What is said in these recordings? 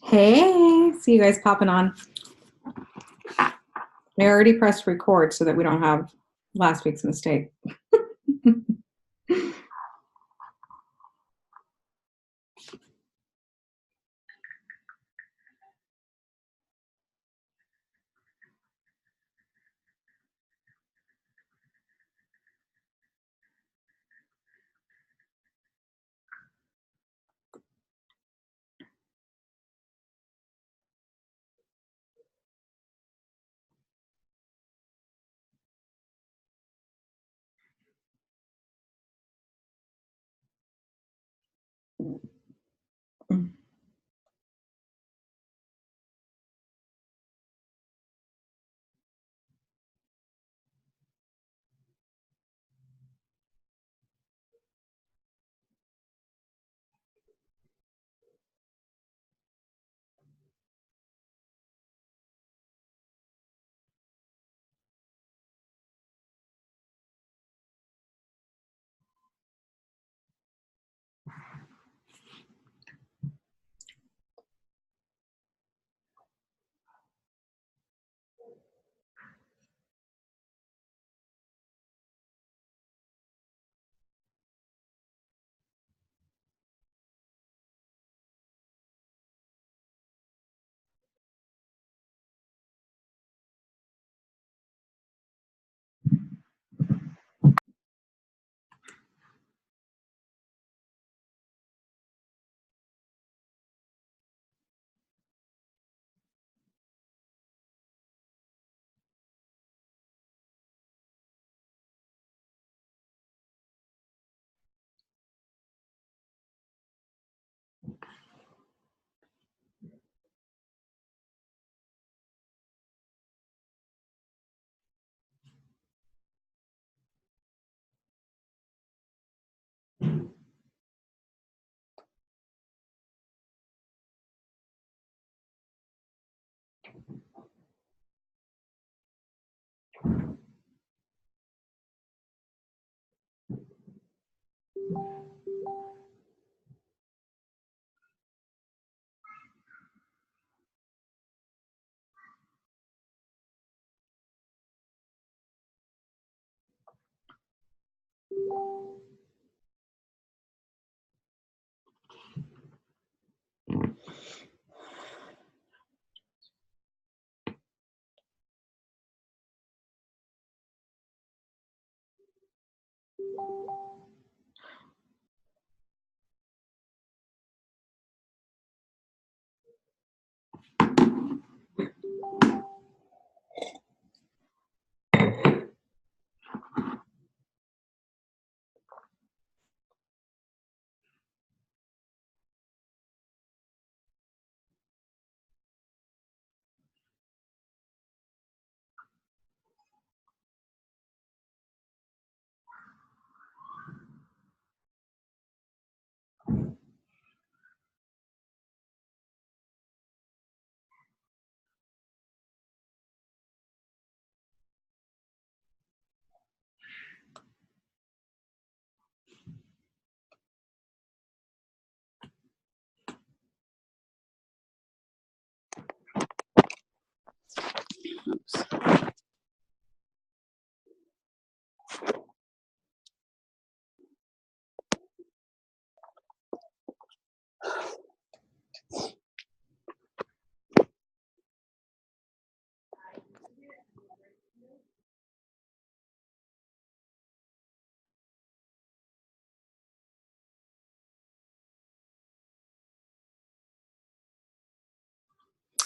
Hey, see you guys popping on. I already pressed record so that we don't have last week's mistake.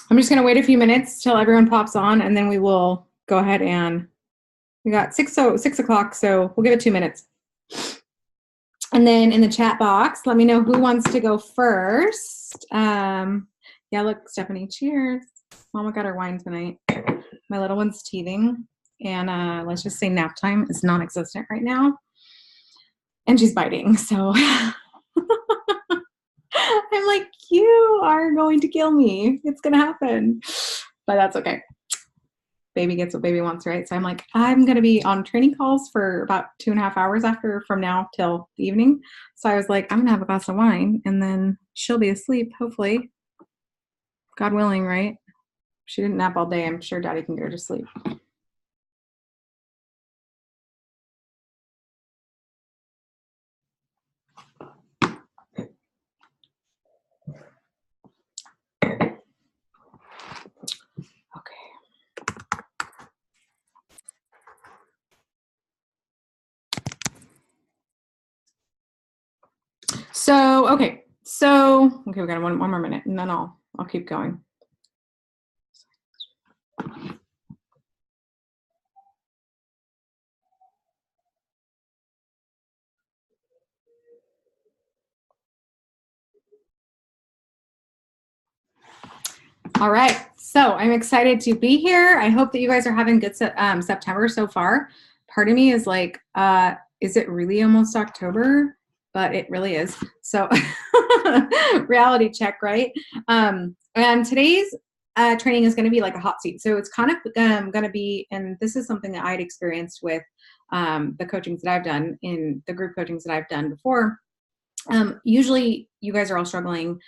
I'm just going to wait a few minutes till everyone pops on, and then we will go ahead and we got 6 o'clock, so we'll give it 2 minutes. And then in the chat box, let me know who wants to go first. Yeah, look, Stephanie, cheers. Mama got her wine tonight. My little one's teething, and let's just say nap time is non-existent right now. And she's biting, so I'm like, you are going to kill me. It's going to happen. But that's okay. Baby gets what baby wants, right? So I'm like, I'm going to be on training calls for about 2.5 hours from now till the evening. So I was like, I'm going to have a glass of wine, and then she'll be asleep, hopefully. God willing, right? She didn't nap all day. I'm sure Daddy can go to sleep. Okay, we got one more minute, and then I'll keep going. All right, so I'm excited to be here. I hope that you guys are having good September so far. Part of me is like, is it really almost October? But it really is. So reality check, right? And today's training is going to be like a hot seat. So it's kind of going to be, and this is something that I had experienced with the coachings that I've done in the group coachings that I've done before. Usually you guys are all struggling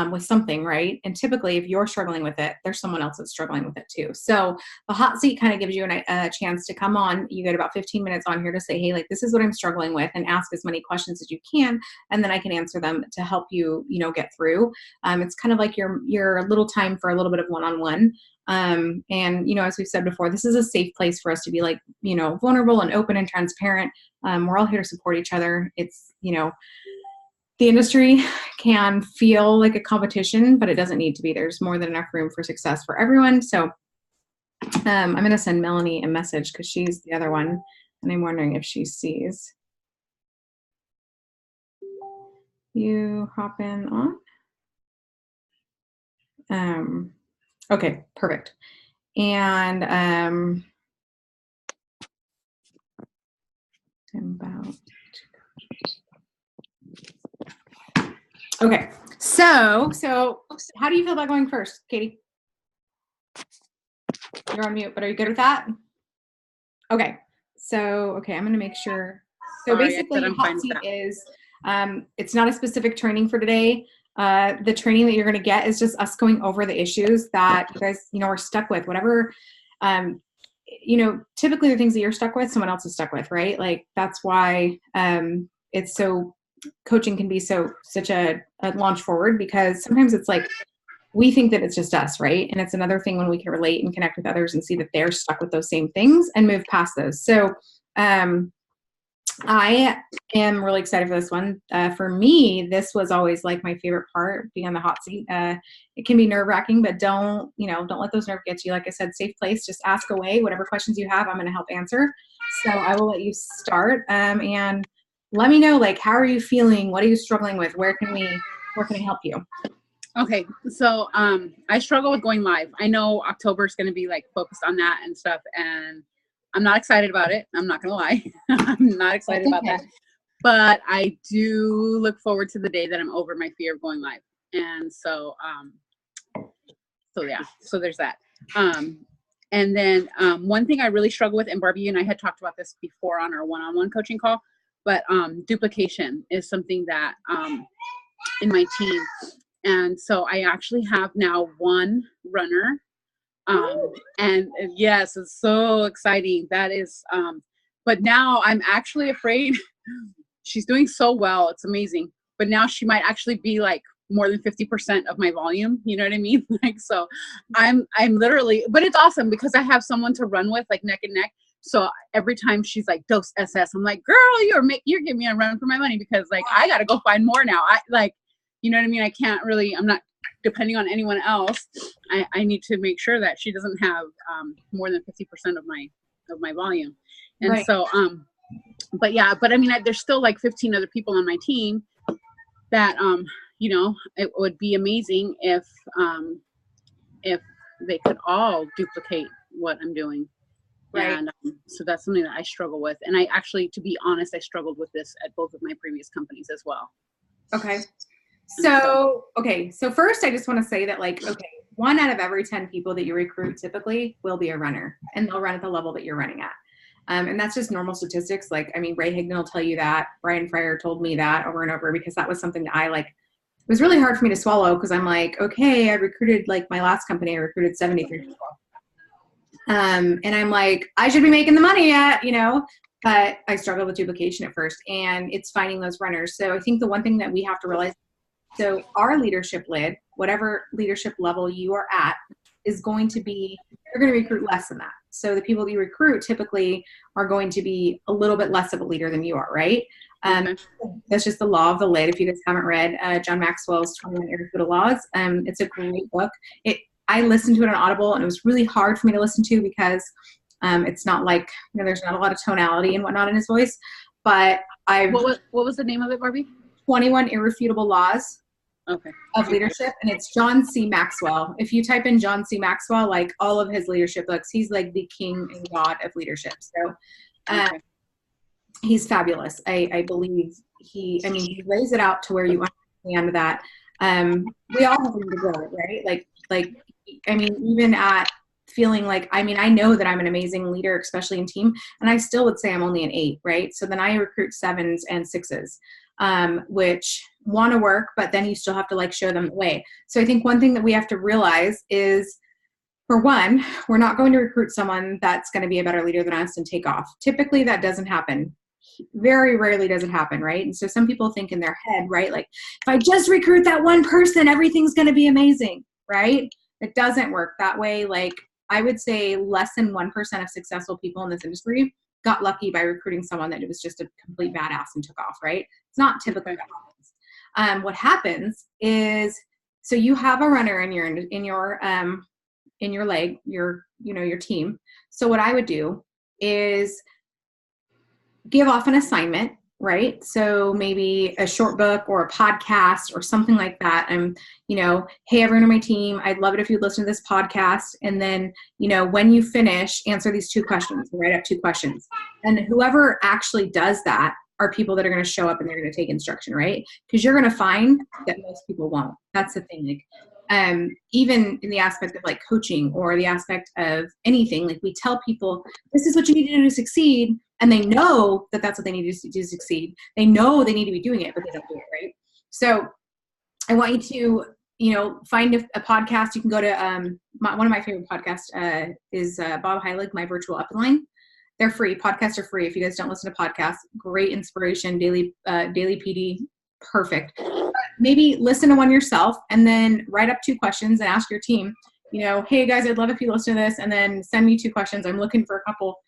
with something, right? And typically if you're struggling with it, there's someone else that's struggling with it too. So the hot seat kind of gives you a chance to come on. You get about 15 minutes on here to say, hey, like, this is what I'm struggling with, and ask as many questions as you can. And then I can answer them to help you, get through. It's kind of like your little time for a little bit of one-on-one. And, as we've said before, this is a safe place for us to be like, vulnerable and open and transparent. We're all here to support each other. It's, the industry can feel like a competition, but it doesn't need to be. There's more than enough room for success for everyone. So I'm going to send Melanie a message because she's the other one, and I'm wondering if she sees. You hop in on. Okay, perfect. And okay, so how do you feel about going first, Katie? You're on mute, but are you good with that? Okay, I'm going to make sure. So basically, hot seat is, it's not a specific training for today. The training that you're going to get is just us going over the issues that you guys, are stuck with. Whatever, typically the things that you're stuck with, someone else is stuck with, right? Like, that's why it's so, coaching can be such a launch forward, because sometimes it's like, we think that it's just us, right? And it's another thing when we can relate and connect with others and see that they're stuck with those same things and move past those. So I am really excited for this one. For me, this was always like my favorite part, being on the hot seat. It can be nerve-wracking, but don't let those nerves get to you. Like I said, safe place, just ask away. Whatever questions you have, I'm going to help answer. So I will let you start, and let me know, like, how are you feeling? What are you struggling with? Where can I help you? Okay, so I struggle with going live. I know October is going to be like focused on that and stuff, and I'm not excited about it. I'm not going to lie. I'm not excited about that. But I do look forward to the day that I'm over my fear of going live. And so there's that. And then one thing I really struggle with, and Barbie and I had talked about this before on our one-on-one coaching call, but duplication is something that in my team. And so I actually have now one runner. And yes, it's so exciting. That is, but now I'm actually afraid. She's doing so well. It's amazing. But now she might actually be like more than 50% of my volume. You know what I mean? Like, so I'm literally, but it's awesome because I have someone to run with, like, neck and neck. So every time she's like, dose SS, I'm like, girl, you're giving me a run for my money, because like, I got to go find more now. You know what I mean? I can't really, I'm not depending on anyone else. I need to make sure that she doesn't have more than 50% of my volume. And right. So, but I mean, there's still like 15 other people on my team that, it would be amazing if they could all duplicate what I'm doing. Right. And so that's something that I struggle with. And I actually, to be honest, I struggled with this at both of my previous companies as well. Okay. So first I just want to say that, like, okay, 1 out of every 10 people that you recruit typically will be a runner, and they'll run at the level that you're running at. And that's just normal statistics. Like, I mean, Ray Higdon will tell you that. Brian Fryer told me that over and over, because that was something that I, like, was really hard for me to swallow because I'm like, okay, I recruited, like my last company, I recruited 73 people. And I'm like, I should be making the money yet, you know, but I struggled with duplication at first, and it's finding those runners. So I think the one thing that we have to realize, so our leadership lid, whatever leadership level you are at, is going to be, you're going to recruit less than that. So the people that you recruit typically are going to be a little bit less of a leader than you are, right? That's just the law of the lid. If you guys haven't read John Maxwell's 21 Irrefutable Laws, it's a great book. I listened to it on Audible, and it was really hard for me to listen to because it's not like, you know, there's not a lot of tonality and whatnot in his voice. But what was the name of it, Barbie? 21 Irrefutable Laws of Leadership, and it's John C. Maxwell. If you type in John C. Maxwell, like all of his leadership books, he's like the king and god of leadership. So he's fabulous. I believe he lays it out to where you understand that we all have room to grow, right? Even at feeling like, I know that I'm an amazing leader, especially in team, and I still would say I'm only an 8, right? So then I recruit 7s and 6s, which want to work, but then you still have to like show them the way. So I think one thing that we have to realize is, for one, we're not going to recruit someone that's going to be a better leader than us and take off. Typically that doesn't happen. Very rarely does it happen, right? And so some people think in their head, right, like if I just recruit that one person, everything's going to be amazing, right? It doesn't work that way. Like I would say less than 1% of successful people in this industry got lucky by recruiting someone that was just a complete badass and took off, right? It's not typically what happens. What happens is, so you have a runner in your leg, your team. So what I would do is give off an assignment, right? So maybe a short book or a podcast or something like that. Hey, everyone on my team, I'd love it if you'd listen to this podcast. And then, when you finish, answer these 2 questions, write up 2 questions. And whoever actually does that are people that are going to show up and they're going to take instruction, right? Because you're going to find that most people won't. That's the thing. Even in the aspect of like coaching or the aspect of anything, like we tell people, this is what you need to do to succeed. And they know that that's what they need to do to succeed. They know they need to be doing it, but they don't do it, right? So I want you to, find a podcast. You can go to one of my favorite podcasts is Bob Heilig, My Virtual Upline. They're free. Podcasts are free. If you guys don't listen to podcasts, great inspiration, daily PD, perfect. Maybe listen to one yourself and then write up 2 questions and ask your team, hey guys, I'd love if you listen to this, and then send me 2 questions. I'm looking for a couple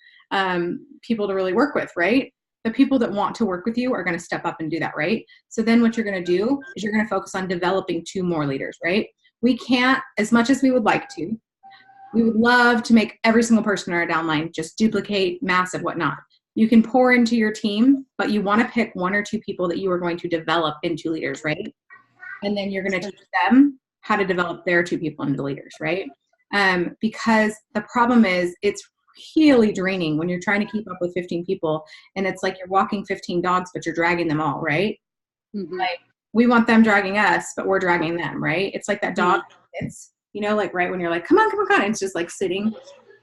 people to really work with, right? The people that want to work with you are going to step up and do that, right? So then what you're going to do is you're going to focus on developing 2 more leaders, right? We can't, as much as we would like to, we would love to make every single person in our downline just duplicate, massive, whatnot. You can pour into your team, but you want to pick 1 or 2 people that you are going to develop into leaders, right? And then you're going to teach them how to develop their 2 people into leaders, right? Because the problem is it's really draining when you're trying to keep up with 15 people, and it's like you're walking 15 dogs, but you're dragging them all, right? Mm-hmm. Like we want them dragging us, but we're dragging them, right? It's like that dog, it's, like right when you're like, come on, and it's just like sitting.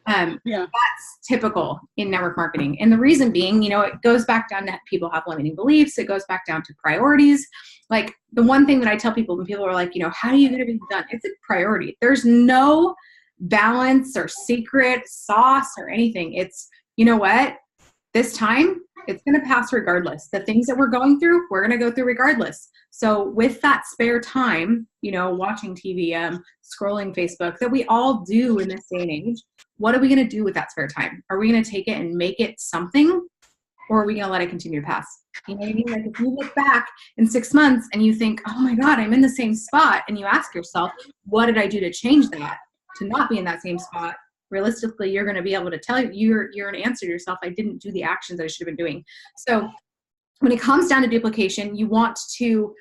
That's typical in network marketing. And the reason being, it goes back down to people have limiting beliefs. It goes back down to priorities. Like the one thing that I tell people when people are like, how do you get everything done? It's a priority. There's no balance or secret sauce or anything. It's, what? This time it's going to pass regardless. The things that we're going through, we're going to go through regardless. So with that spare time, watching TV, scrolling Facebook, that we all do in this day and age, what are we going to do with that spare time? Are we going to take it and make it something, or are we going to let it continue to pass? You know what I mean? Like if you look back in 6 months and you think, oh my God, I'm in the same spot. And you ask yourself, what did I do to change that, to not be in that same spot? Realistically, you're going to be able to tell you're an answer to yourself. I didn't do the actions that I should have been doing. So when it comes down to duplication, you want to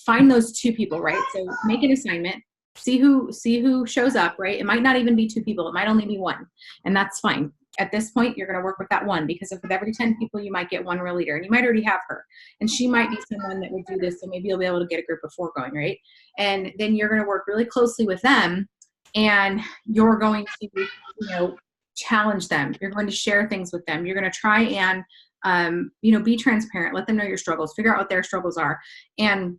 find those 2 people, right? So make an assignment, see who shows up, right? It might not even be 2 people. It might only be 1, and that's fine. At this point, you're going to work with that 1, because if with every 10 people, you might get 1 real leader, and you might already have her, and she might be someone that would do this. So maybe you'll be able to get a group of 4 going, right? And then you're going to work really closely with them, and you're going to, challenge them. You're going to share things with them. You're going to try and, be transparent. Let them know your struggles. Figure out what their struggles are. And,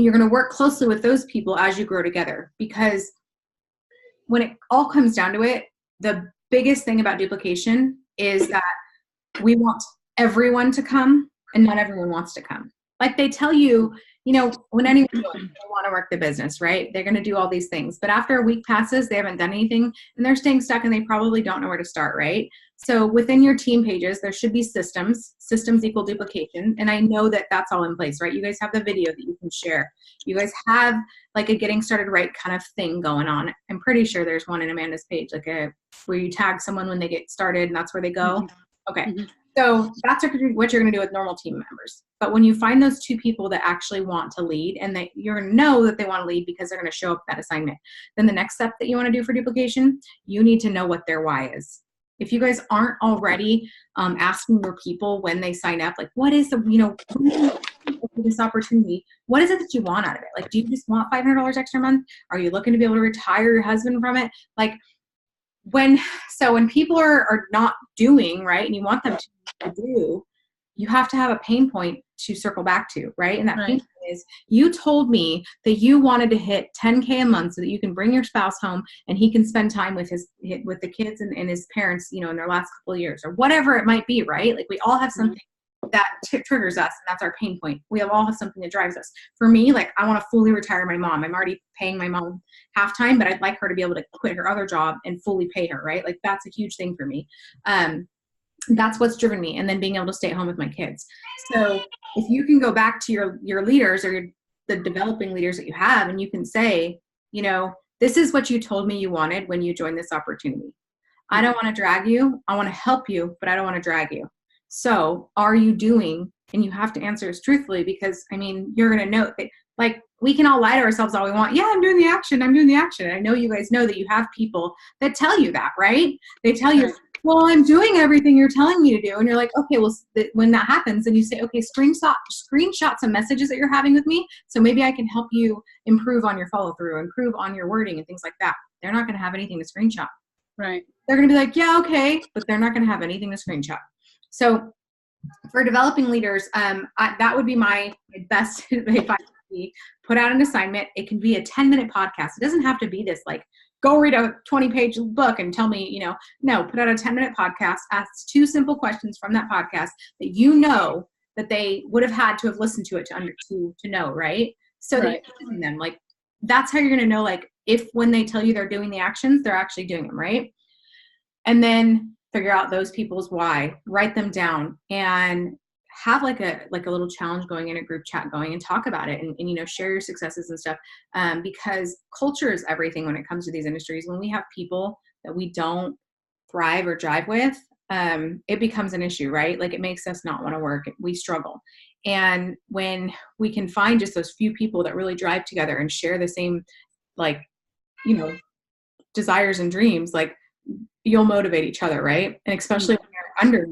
you're going to work closely with those people as you grow together, because when it all comes down to it, the biggest thing about duplication is that we want everyone to come and not everyone wants to come. Like they tell you, when anyone want to work the business, right? They're going to do all these things. But after a week passes, they haven't done anything and they're staying stuck and they probably don't know where to start, right? So within your team pages, there should be systems equal duplication. And I know that that's all in place, right? You guys have the video that you can share. You guys have like a getting started right kind of thing going on. I'm pretty sure there's one in Amanda's page, like where you tag someone when they get started and that's where they go. Okay. Mm-hmm. So that's what you're going to do with normal team members. But when you find those two people that actually want to lead and that you're going to know that they want to lead because they're going to show up that assignment, then the next step that you want to do for duplication, you need to know what their why is. If you guys aren't already asking your people when they sign up, like what is this opportunity? What is it that you want out of it? Like, do you just want $500 extra a month? Are you looking to be able to retire your husband from it? Like when people are not doing right and you want them to do, you have to have a pain point to circle back to, right? And that pain point is, you told me that you wanted to hit 10K a month so that you can bring your spouse home and he can spend time with the kids and his parents, in their last couple of years or whatever it might be, right? Like we all have something that triggers us, and that's our pain point. We all have something that drives us. For me, like I want to fully retire my mom. I'm already paying my mom half time, but I'd like her to be able to quit her other job and fully pay her, right? Like that's a huge thing for me. That's what's driven me, and then being able to stay at home with my kids. So if you can go back to your leaders or the developing leaders that you have, and you can say, this is what you told me you wanted when you joined this opportunity. I don't want to drag you. I want to help you, but I don't want to drag you. So are you doing, and you have to answer as truthfully, because you're going to know that, like, we can all lie to ourselves all we want. Yeah, I'm doing the action. And I know you guys know that you have people that tell you that, right? They tell you, well, I'm doing everything you're telling me to do. And you're like, okay, well, when that happens, then you say, okay, screenshot some messages that you're having with me. So maybe I can help you improve on your follow through, improve on your wording and things like that. They're not going to have anything to screenshot. Right. They're going to be like, yeah, okay, but they're not going to have anything to screenshot. So for developing leaders, that would be my best advice. Put out an assignment. It can be a 10-minute podcast. It doesn't have to be this like, go read a 20-page book and tell me, no, put out a 10-minute podcast, ask 2 simple questions from that podcast that that they would have had to have listened to it to know, right? So that you're using them. Like, that's how you're going to know, like, if when they tell you they're doing the actions, they're actually doing them, right? And then figure out those people's why, write them down, and have like a little challenge going in a group chat going and talk about it and share your successes and stuff. Because culture is everything when it comes to these industries. When we have people that we don't thrive or drive with, it becomes an issue, right? Like it makes us not want to work. We struggle. And when we can find just those few people that really drive together and share the same, like, desires and dreams, like, you'll motivate each other, right? And especially when you're under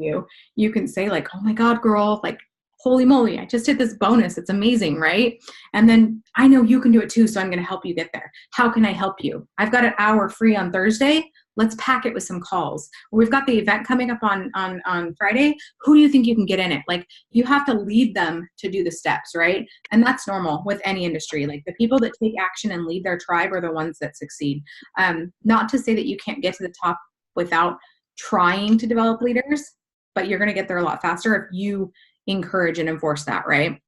you can say like, oh my God, girl, like, holy moly, I just hit this bonus. It's amazing, right? And then I know you can do it too, so I'm going to help you get there. How can I help you? I've got an hour free on Thursday. Let's pack it with some calls. We've got the event coming up on Friday. Who do you think you can get in it? Like, you have to lead them to do the steps, right? And that's normal with any industry. Like, the people that take action and lead their tribe are the ones that succeed. Not to say that you can't get to the top without trying to develop leaders, but you're going to get there a lot faster if you encourage and enforce that, right?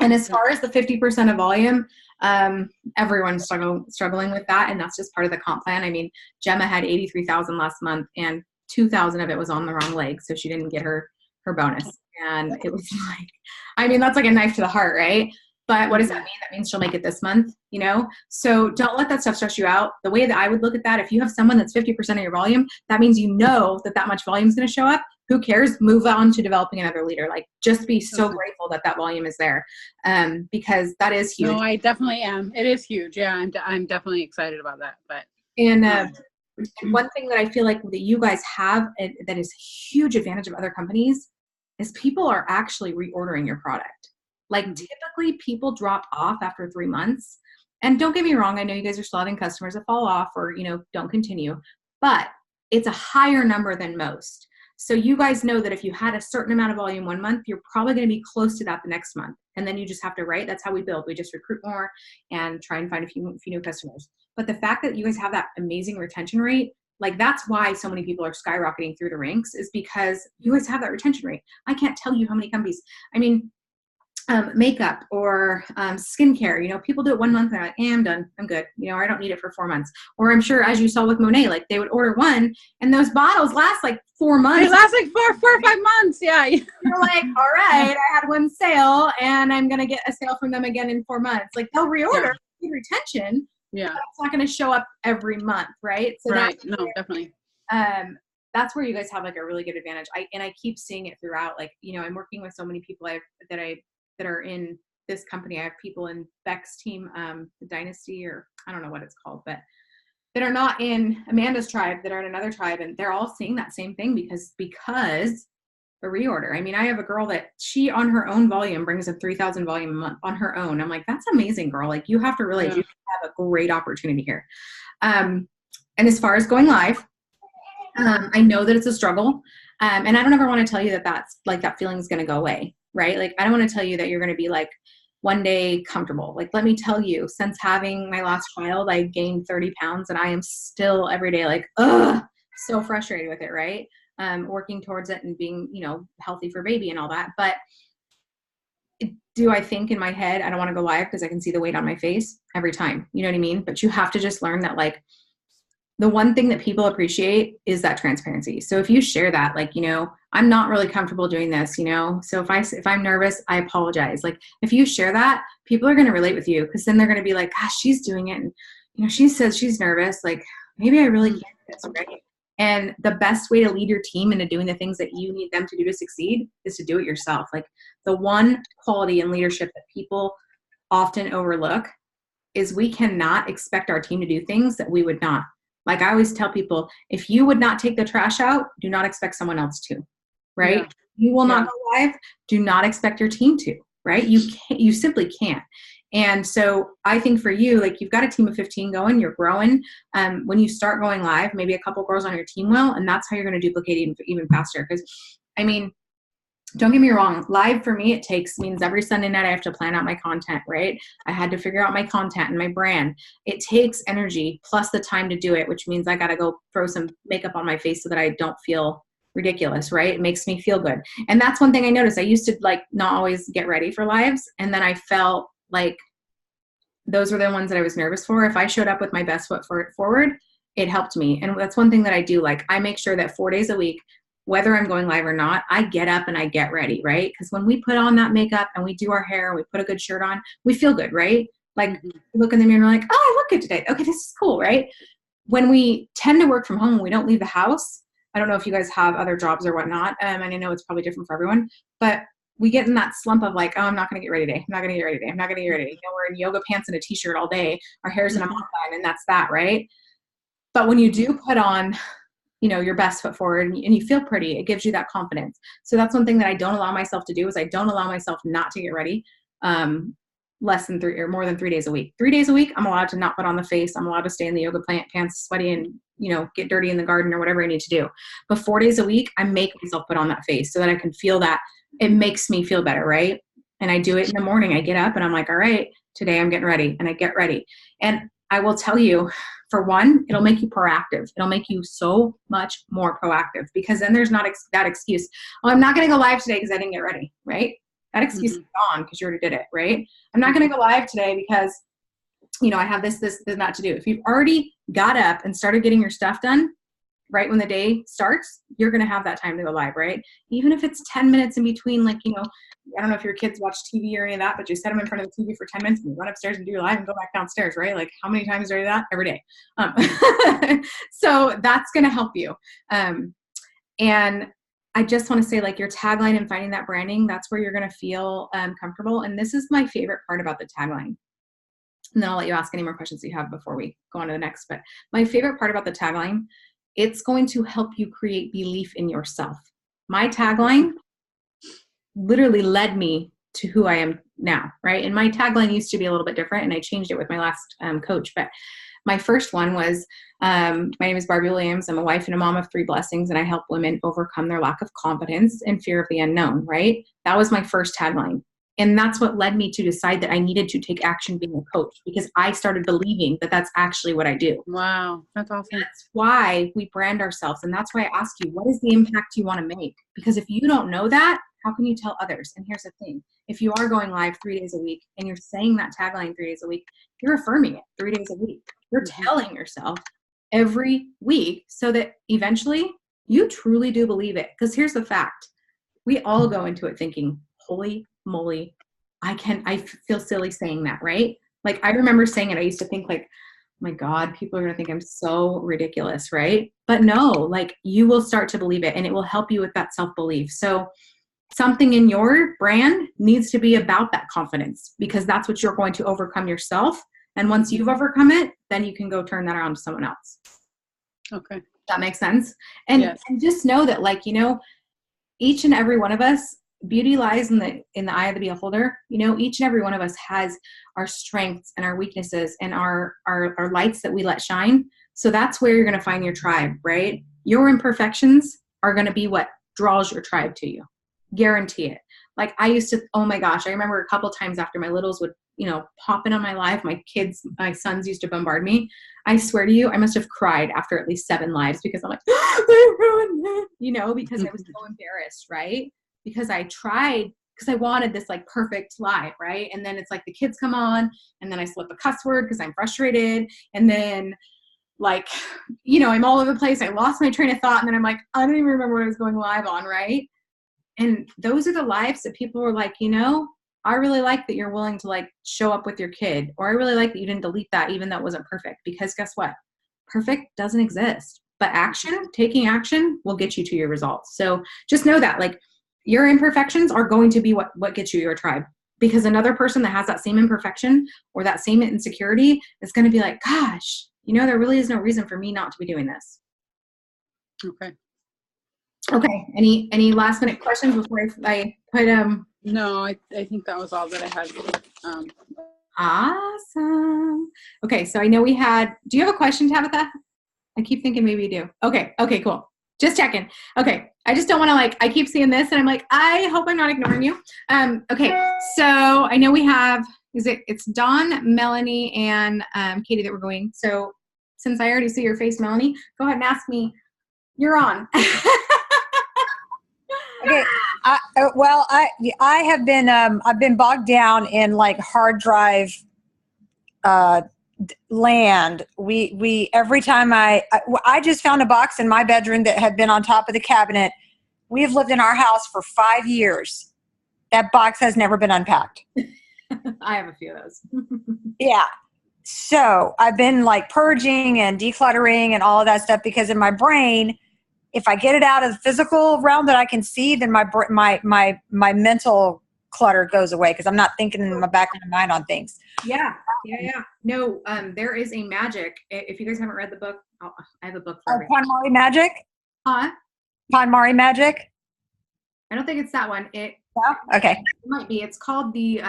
And as far as the 50% of volume, everyone's struggling with that, and that's just part of the comp plan. Gemma had 83,000 last month, and 2,000 of it was on the wrong leg, so she didn't get her bonus. And it was like, that's like a knife to the heart, right? But what does that mean? That means she'll make it this month, So don't let that stuff stress you out. The way that I would look at that, if you have someone that's 50% of your volume, that means that much volume is going to show up. Who cares? Move on to developing another leader. Like, just be so grateful that volume is there, because that is huge. No, I definitely am. It is huge. Yeah, I'm definitely excited about that. But one thing that I feel like that you guys have that is a huge advantage of other companies is people are actually reordering your product. Like, typically people drop off after 3 months. And don't get me wrong, I know you guys are still having customers that fall off or, don't continue, but it's a higher number than most. So you guys know that if you had a certain amount of volume one month, you're probably going to be close to that the next month. And then you just have to, right? That's how we build. We just recruit more and try and find a few new customers. But the fact that you guys have that amazing retention rate, like that's why so many people are skyrocketing through the ranks, is because you guys have that retention rate. I can't tell you how many companies, I mean, makeup or skincare, you know, people do it 1 month and they're like, I'm done, I'm good, you know, I don't need it for 4 months. Or I'm sure, as you saw with Monet, like they would order one and those bottles last like 4 months. It lasts like four or 5 months. Yeah. You're like, all right, I had one sale and I'm going to get a sale from them again in 4 months. Like they'll reorder retention. Yeah. But it's not going to show up every month. Right. So right. No, definitely. That's where you guys have like a really good advantage. I keep seeing it throughout. Like, you know, I'm working with so many people that are in this company. I have people in Beck's team, the Dynasty, or I don't know what it's called, but that are not in Amanda's tribe, that are in another tribe. And they're all seeing that same thing because the reorder. I mean, I have a girl that she on her own volume brings in 3,000 volume a month on her own. I'm like, that's amazing, girl. Like you have to realize you have a great opportunity here. And as far as going live, I know that it's a struggle. And I don't ever want to tell you that that's like that feeling is going to go away. Right? Like, I don't want to tell you that you're going to be like one day comfortable. Like, let me tell you, since having my last child, I gained 30 pounds and I am still every day like, so frustrated with it. Right? Working towards it and being, you know, healthy for baby and all that. But do I think in my head, I don't want to go live because I can see the weight on my face every time, you know what I mean? But you have to just learn that like, the one thing that people appreciate is that transparency. So if you share that, like, you know, I'm not really comfortable doing this, you know, so if I'm nervous, I apologize. Like if you share that, people are going to relate with you because then they're going to be like, gosh, she's doing it. And, you know, she says she's nervous. Like maybe I really can't do this, right? And the best way to lead your team into doing the things that you need them to do to succeed is to do it yourself. Like the one quality in leadership that people often overlook is we cannot expect our team to do things that we would not. Like I always tell people, if you would not take the trash out, do not expect someone else to, right? Yeah. You will not go live. Do not expect your team to, right? You simply can't. And so I think for you, like you've got a team of 15 going, you're growing. When you start going live, maybe a couple girls on your team will, and that's how you're going to duplicate even faster. Because I mean, don't get me wrong, live for me, it means every Sunday night I have to plan out my content, right? I had to figure out my content and my brand. It takes energy plus the time to do it, which means I got to go throw some makeup on my face so that I don't feel ridiculous, right? It makes me feel good. And that's one thing I noticed. I used to like not always get ready for lives. And then I felt like those were the ones that I was nervous for. If I showed up with my best foot forward, it helped me. And that's one thing that I do. Like I make sure that 4 days a week, whether I'm going live or not, I get up and I get ready, right? Because when we put on that makeup and we do our hair and we put a good shirt on, we feel good, right? Like look in the mirror and we're like, oh, I look good today. Okay, this is cool, right? When we tend to work from home, we don't leave the house. I don't know if you guys have other jobs or whatnot. And I know it's probably different for everyone, but we get in that slump of like, oh, I'm not going to get ready today. I'm not going to get ready today. I'm not going to get ready today. You know, we're in yoga pants and a t-shirt all day. Our hair's in a mop line and that's that, right? But when you do put on, you know, your best foot forward and you feel pretty, it gives you that confidence. So that's one thing that I don't allow myself to do is I don't allow myself not to get ready less than 3 or more than 3 days a week. 3 days a week, I'm allowed to not put on the face. I'm allowed to stay in the yoga pants, sweaty and, you know, get dirty in the garden or whatever I need to do. But 4 days a week, I make myself put on that face so that I can feel that it makes me feel better, right? And I do it in the morning. I get up and I'm like, all right, today I'm getting ready, and I get ready. And I will tell you, for one, it'll make you proactive. It'll make you so much more proactive because then there's not that excuse. Oh, I'm not going to go live today because I didn't get ready, right? That excuse is gone because you already did it, right? I'm not going to go live today because, you know, I have this, and that to do. If you've already got up and started getting your stuff done right when the day starts, you're going to have that time to go live, right? Even if it's 10 minutes in between, like, you know, I don't know if your kids watch TV or any of that, but you set them in front of the TV for 10 minutes and you run upstairs and do your live and go back downstairs, right? Like how many times do you do that? Every day. So that's going to help you. And I just want to say, like, your tagline and finding that branding, that's where you're going to feel comfortable. And this is my favorite part about the tagline. And then I'll let you ask any more questions that you have before we go on to the next. But my favorite part about the tagline, it's going to help you create belief in yourself. My tagline literally led me to who I am now, right? And my tagline used to be a little bit different, and I changed it with my last coach. But my first one was, my name is Barbie Williams. I'm a wife and a mom of 3 blessings, and I help women overcome their lack of confidence and fear of the unknown, right? That was my first tagline. And that's what led me to decide that I needed to take action being a coach, because I started believing that that's actually what I do. Wow. That's awesome. That's why we brand ourselves. And that's why I ask you, what is the impact you want to make? Because if you don't know that, how can you tell others? And here's the thing. If you are going live 3 days a week and you're saying that tagline 3 days a week, you're affirming it 3 days a week. You're telling yourself every week so that eventually you truly do believe it. Because here's the fact. We all go into it thinking, holy moly, I feel silly saying that, right? Like, I remember saying it. I used to think like, oh my God, people are going to think I'm so ridiculous, right? But no, like, you will start to believe it, and it will help you with that self-belief. So something in your brand needs to be about that confidence, because that's what you're going to overcome yourself. And once you've overcome it, then you can go turn that around to someone else. Okay. That makes sense. And, yes. and just know that, like, each and every one of us, beauty lies in the eye of the beholder. Each and every one of us has our strengths and our weaknesses and our lights that we let shine. So that's where you're going to find your tribe, right? Your imperfections are going to be what draws your tribe to you. Guarantee it. Like, I used to, oh my gosh, I remember a couple times after my littles would, pop in on my live, my sons used to bombard me. I swear to you, I must have cried after at least 7 lives, because I'm like, they ruined it, because I was so embarrassed, right? Because I tried, because I wanted this like perfect live, right? And then it's like the kids come on, and then I slip a cuss word because I'm frustrated. And then like, I'm all over the place. I lost my train of thought. And then I'm like, I don't even remember what I was going live on, right? And those are the lives that people were like, I really like that you're willing to like show up with your kid, or I really like that you didn't delete that even though it wasn't perfect, because guess what? Perfect doesn't exist, but taking action will get you to your results. So just know that, like, your imperfections are going to be what gets you your tribe, because another person that has that same imperfection or that same insecurity is going to be like, gosh, there really is no reason for me not to be doing this. Okay. Any last minute questions before I put No, I think that was all that I had. Awesome. Okay, so I know do you have a question, Tabitha? I keep thinking maybe you do. Okay, cool. Just checking. Okay, I just don't want to I keep seeing this and I'm like, I hope I'm not ignoring you. Okay, so I know we have, it's Dawn, Melanie, and Katie that we're going. So since I already see your face, Melanie, go ahead and ask me. You're on. Okay. I have been I've been bogged down in like hard drive land. We every time I just found a box in my bedroom that had been on top of the cabinet. We have lived in our house for 5 years. That box has never been unpacked. I have a few of those. Yeah. So I've been like purging and decluttering and all of that stuff, because in my brain, if I get it out of the physical realm that I can see, then my mental clutter goes away, because I'm not thinking in my back of my mind on things. Yeah. No, there is a magic. If you guys haven't read the book, I have a book for everything. KonMari Magic? Huh? KonMari Magic? I don't think it's that one. Yeah? Okay. It might be. It's called the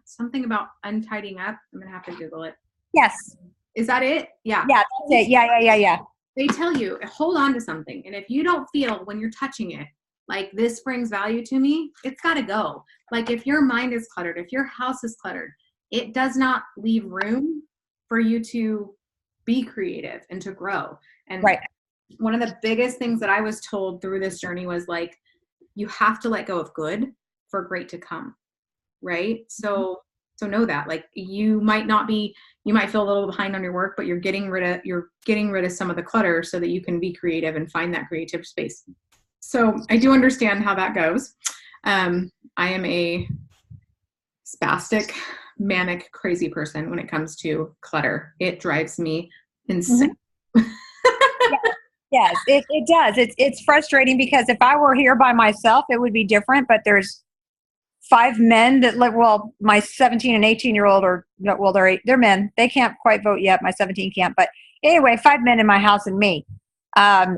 something about untidying up. I'm gonna have to Google it. Yes. Is that it? Yeah. Yeah, that's it. Yeah. They tell you, hold on to something. And if you don't feel when you're touching it, like, this brings value to me, it's got to go. Like, if your mind is cluttered, if your house is cluttered, it does not leave room for you to be creative and to grow. And right. One of the biggest things that I was told through this journey was like, you have to let go of good for great to come. Right. So know that, like, you might feel a little behind on your work, but you're getting rid of some of the clutter so that you can be creative and find that creative space. So I do understand how that goes. I am a spastic, manic, crazy person when it comes to clutter. It drives me insane. Mm-hmm. Yes, it does. It's frustrating, because if I were here by myself, it would be different, but there's 5 men that live, well, my 17 and 18-year-old they're men. They can't quite vote yet. My 17 can't. But anyway, 5 men in my house and me.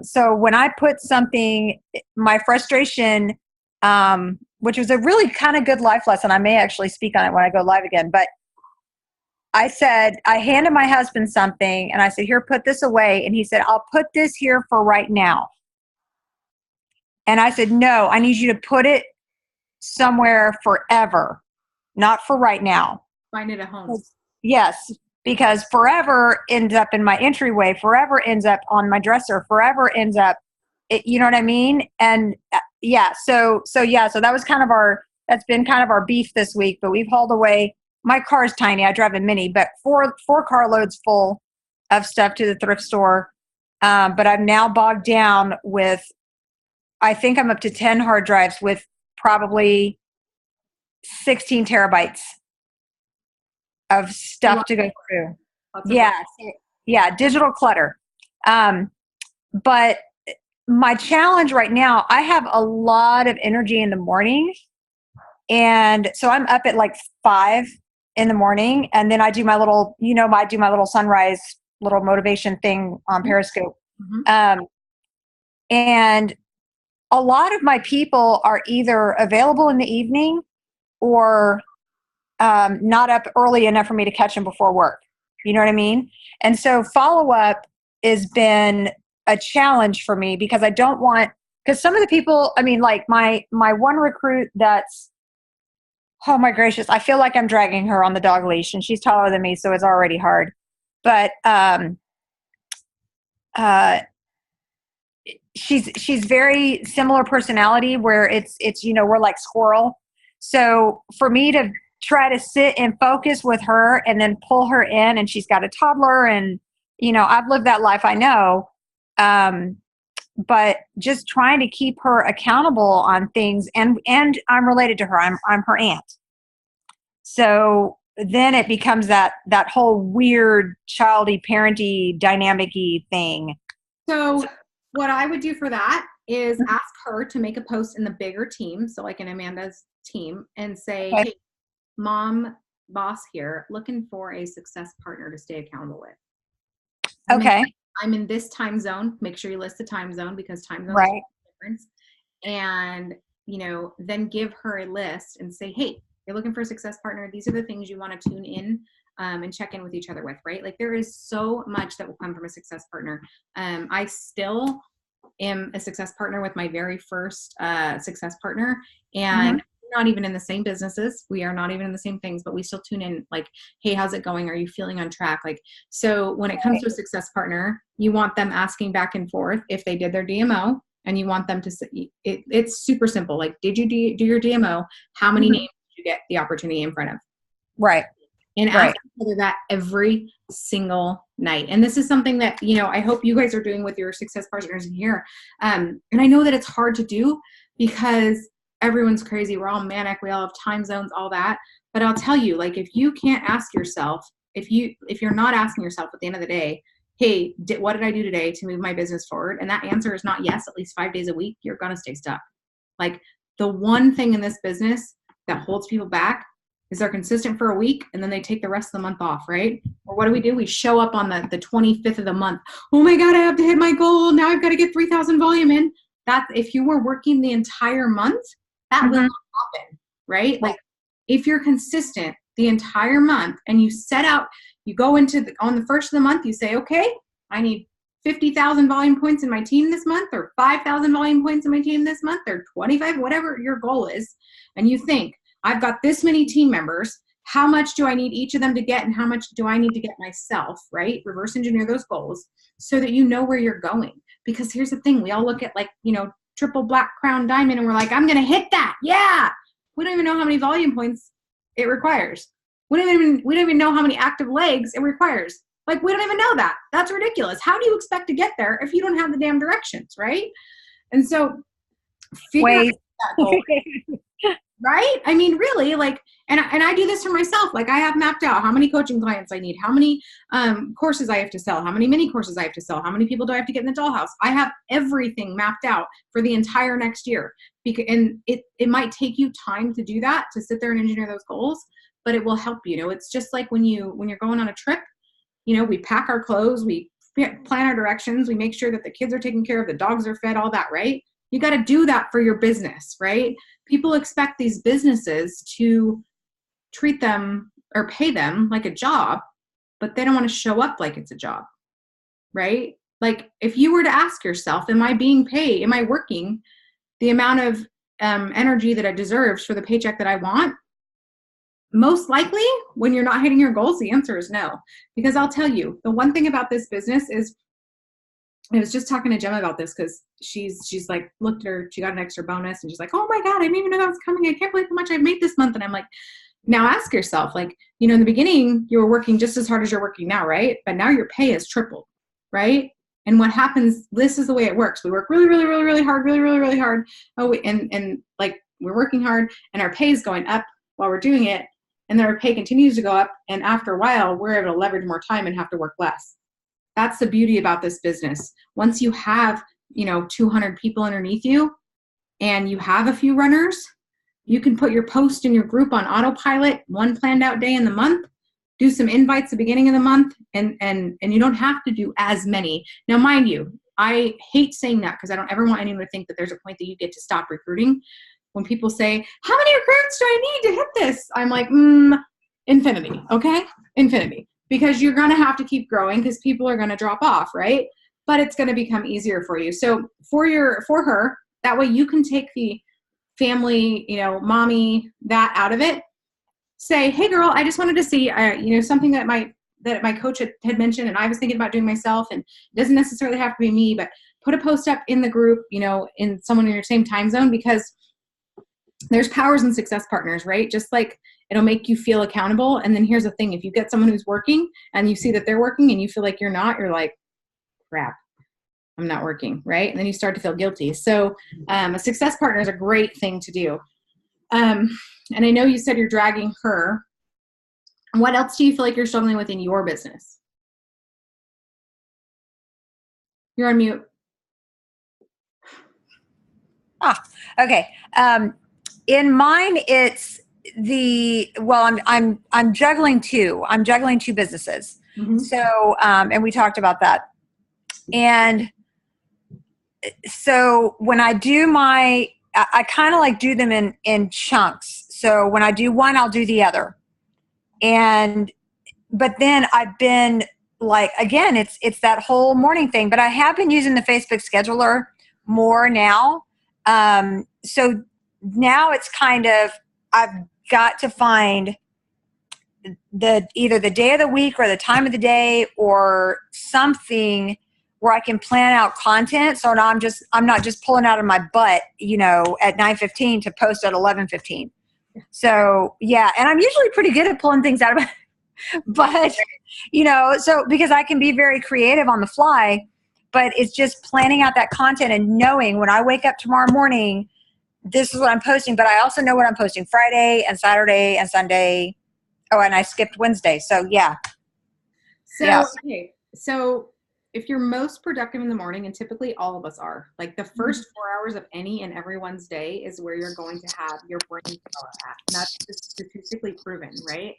So when I put something, my frustration, which was a really kind of good life lesson, I may actually speak on it when I go live again, but I said, I handed my husband something and I said, here, put this away. And he said, I'll put this here for right now. And I said, no, I need you to put it somewhere forever, not for right now. Find it at home. Yes, because forever ends up in my entryway, forever ends up on my dresser, forever ends up, you know what I mean? And so that was that's been kind of our beef this week, but we've hauled away. My car is tiny. I drive a Mini, but four carloads full of stuff to the thrift store. But I'm now bogged down with, I think I'm up to 10 hard drives with probably 16 terabytes of stuff to go through. Yeah, digital clutter. But my challenge right now, I have a lot of energy in the morning. And so I'm up at like 5 in the morning, and then I do my little, I do my little sunrise, little motivation thing on Periscope. Mm-hmm. And a lot of my people are either available in the evening or not up early enough for me to catch them before work. You know what I mean? And so follow-up has been a challenge for me because I don't want, because some of the people, I mean, like my one recruit that's, oh my gracious, I feel like I'm dragging her on the dog leash, and she's taller than me, so it's already hard. But she's very similar personality where it's we're like squirrel. So for me to try to sit and focus with her and then pull her in, and she's got a toddler, and I've lived that life, I know. But just trying to keep her accountable on things, and I'm related to her. I'm her aunt. So then it becomes that whole weird childy parenty dynamic-y thing. So what I would do for that is ask her to make a post in the bigger team, so like in Amanda's team, and say, okay, hey, mom, boss here, looking for a success partner to stay accountable with. I'm in this time zone. Make sure you list the time zone because time zones make a difference. And, then give her a list and say, hey, you're looking for a success partner. These are the things you want to tune in and check in with each other with, right? Like there is so much that will come from a success partner. I still am a success partner with my very first success partner, and we're not even in the same businesses. We are not even in the same things, but we still tune in like, hey, how's it going? Are you feeling on track? Like, so when it comes to a success partner, you want them asking back and forth if they did their DMO, and you want them to say, it's super simple. Like, did you do your DMO? How many names did you get the opportunity in front of? Right. And ask each other that every single night. And this is something that, I hope you guys are doing with your success partners in here. And I know that it's hard to do because everyone's crazy. We're all manic. We all have time zones, all that. But I'll tell you, like, if you can't ask yourself, if you're not asking yourself at the end of the day, hey, what did I do today to move my business forward? And that answer is not yes, at least 5 days a week, you're going to stay stuck. Like the one thing in this business that holds people back is they're consistent for a week and then they take the rest of the month off, right? Or what do? We show up on the 25th of the month. Oh my God, I have to hit my goal. Now I've got to get 3,000 volume in. That's if you were working the entire month, that will not happen, right? Like if you're consistent the entire month and you set out, you go into on the first of the month, you say, okay, I need 50,000 volume points in my team this month, or 5,000 volume points in my team this month, or 25, whatever your goal is. And you think, I've got this many team members. How much do I need each of them to get, and how much do I need to get myself, right? Reverse engineer those goals so that you know where you're going. Because here's the thing. We all look at like, triple black crown diamond and we're like, I'm going to hit that. Yeah. We don't even know how many volume points it requires. We don't even know how many active legs it requires. Like, we don't even know that. That's ridiculous. How do you expect to get there if you don't have the damn directions, right? And so figure out that goal. Right? I mean, really, like, and I do this for myself. Like, I have mapped out how many coaching clients I need, how many courses I have to sell, how many mini courses I have to sell, how many people do I have to get in the dollhouse. I have everything mapped out for the entire next year. And it might take you time to do that, to sit there and engineer those goals, but it will help you. It's just like when you're going on a trip, we pack our clothes, we plan our directions, we make sure that the kids are taken care of, the dogs are fed, all that, right? You got to do that for your business, right? People expect these businesses to treat them or pay them like a job, but they don't want to show up like it's a job, right? Like if you were to ask yourself, am I being paid? Am I working the amount of energy that it deserves for the paycheck that I want? Most likely, when you're not hitting your goals, the answer is no. Because I'll tell you, the one thing about this business is, I was just talking to Gemma about this because she's like, looked at her, she got an extra bonus, and she's like, oh my God, I didn't even know that was coming. I can't believe how much I've made this month. And I'm like, now ask yourself, like, in the beginning, you were working just as hard as you're working now, right? But now your pay has tripled, right? And what happens, this is the way it works. We work really, really, really, really hard, really, really, really hard. And like we're working hard and our pay is going up while we're doing it. And then our pay continues to go up. And after a while, we're able to leverage more time and have to work less. That's the beauty about this business. Once you have, 200 people underneath you and you have a few runners, you can put your post in your group on autopilot, one planned out day in the month, do some invites at the beginning of the month, and you don't have to do as many. Now, mind you, I hate saying that because I don't ever want anyone to think that there's a point that you get to stop recruiting. When people say, how many recruits do I need to hit this? I'm like, infinity, okay? Infinity. Because you're going to have to keep growing because people are going to drop off, right? But it's going to become easier for you. So for her, that way you can take the family, mommy, that out of it. Say, hey girl, I just wanted to see, something that my coach had mentioned and I was thinking about doing myself, and it doesn't necessarily have to be me, but put a post up in the group, in someone in your same time zone, because there's powers in success partners, right? Just like it'll make you feel accountable. And then here's the thing. If you get someone who's working and you see that they're working and you feel like you're not, you're like, crap, I'm not working, right? And then you start to feel guilty. So a success partner is a great thing to do. And I know you said you're dragging her. What else do you feel like you're struggling with in your business? You're on mute. Okay. In mine, it's I'm juggling two. I'm juggling two businesses. Mm-hmm. So, and we talked about that. And so when I do I kind of like do them in chunks. So when I do one, I'll do the other. But then I've been like, again, it's that whole morning thing, but I have been using the Facebook scheduler more now. So now it's kind of, I've got to find either the day of the week or the time of the day or something where I can plan out content. So now I'm not just pulling out of my butt, at 9:15 to post at 11:15. So yeah. And I'm usually pretty good at pulling things out of my, but so because I can be very creative on the fly, but it's just planning out that content and knowing when I wake up tomorrow morning, this is what I'm posting, but I also know what I'm posting Friday and Saturday and Sunday. Oh, and I skipped Wednesday. So yeah. Okay. So if you're most productive in the morning, and typically all of us are, like the first 4 hours of any and everyone's day is where you're going to have your brain power at. And that's just statistically proven, right?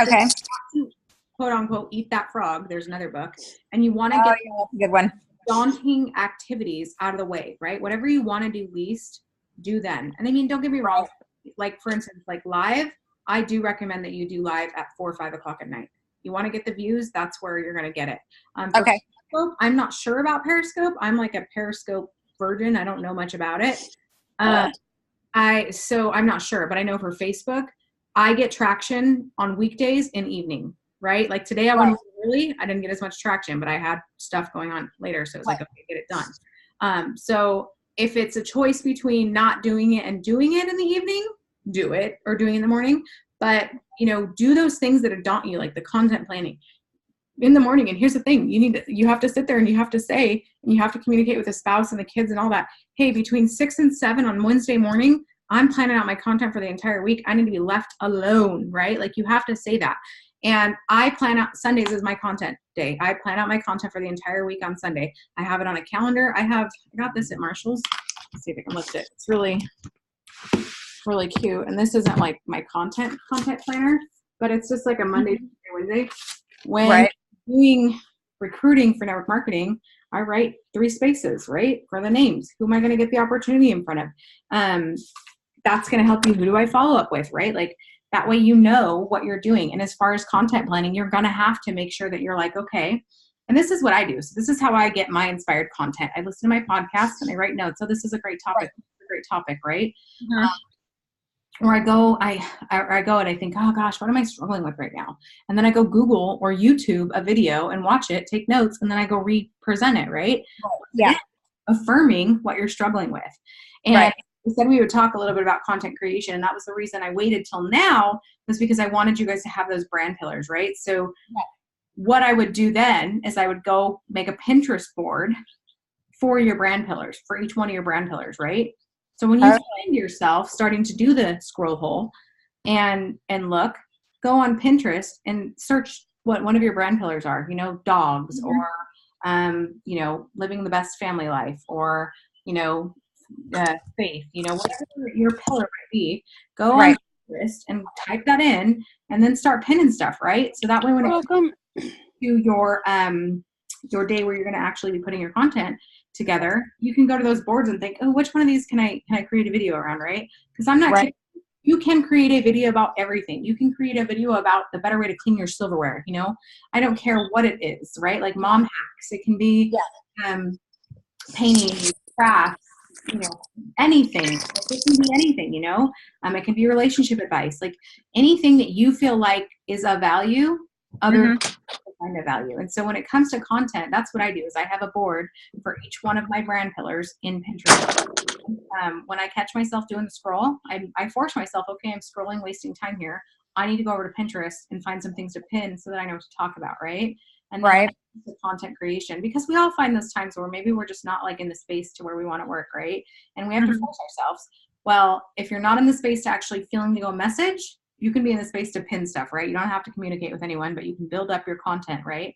Okay. So you want to, quote unquote, eat that frog. There's another book. And you want to get that's a good one. daunting activities out of the way, right? Whatever you want to do least, do then. And I mean, don't get me wrong. Like for instance, like live, I do recommend that you do live at 4 or 5 o'clock at night. You want to get the views, that's where you're going to get it. Okay. Periscope, I'm not sure about Periscope. I'm like a Periscope virgin. I don't know much about it. So I'm not sure, but I know for Facebook, I get traction on weekdays and evening, right? Like today I went early. I didn't get as much traction, but I had stuff going on later. So it was like, okay, get it done. So if it's a choice between not doing it and doing it in the evening, do it, or doing it in the morning. But, do those things that daunt you, like the content planning in the morning. And here's the thing, you have to sit there and you have to say, and you have to communicate with the spouse and the kids and all that. Hey, between 6 and 7 on Wednesday morning, I'm planning out my content for the entire week. I need to be left alone, right? Like you have to say that. And I plan out Sundays as my content day. I plan out my content for the entire week on Sunday. I have it on a calendar. I got this at Marshall's. Let's see if I can lift it. It's really cute. And this isn't like my content planner, but it's just like a Monday, Tuesday, Wednesday. When doing recruiting for network marketing, I write 3 spaces, right? For the names. Who am I going to get the opportunity in front of? That's going to help you. Who do I follow up with, right? Like That way you know what you're doing. And as far as content planning, you're going to have to make sure that you're like, okay, and this is what I do. So this is how I get my inspired content. I listen to my podcast and I write notes. So this is a great topic. Right. This is a great topic, right? Mhm. Or I go and I think, oh gosh, what am I struggling with right now? And then I go Google or YouTube a video and watch it, take notes, and then I go re-present it, right? Yeah. Affirming what you're struggling with. And Right. we said we would talk a little bit about content creation, and that was the reason I waited till now, was because I wanted you guys to have those brand pillars, right? So Yeah. what I would do then is I would go make a Pinterest board for your brand pillars, for each one of your brand pillars, right? So when you Okay. find yourself starting to do the scroll hole and look, go on Pinterest and search what one of your brand pillars are, you know, dogs, Mhm. or you know, living the best family life, or you know, faith, you know, whatever your pillar might be. Go on Right. Pinterest and type that in, and then start pinning stuff, right? So that way when it Welcome. to your day where you're going to actually be putting your content together, you can go to those boards and think, oh, which one of these can I create a video around, right? Because I'm not Right. kidding. You can create a video about everything. You can create a video about the better way to clean your silverware. You know, I don't care what it is, right? Like mom hacks. It can be painting, crafts, you know, anything. It can be anything, you know. It can be relationship advice, like anything that you feel like is of value. Other find a value. And so when it comes to content, that's what I do. Is I have a board for each one of my brand pillars in Pinterest. When I catch myself doing the scroll, I force myself, okay, I'm scrolling, wasting time here. I need to go over to Pinterest and find some things to pin so that I know what to talk about, right? And then Right. the content creation, because we all find those times where maybe we're just not like in the space to where we want to work, right? And we have to Mhm. force ourselves. Well, if you're not in the space to actually feeling to go message, you can be in the space to pin stuff, right? You don't have to communicate with anyone, but you can build up your content, right?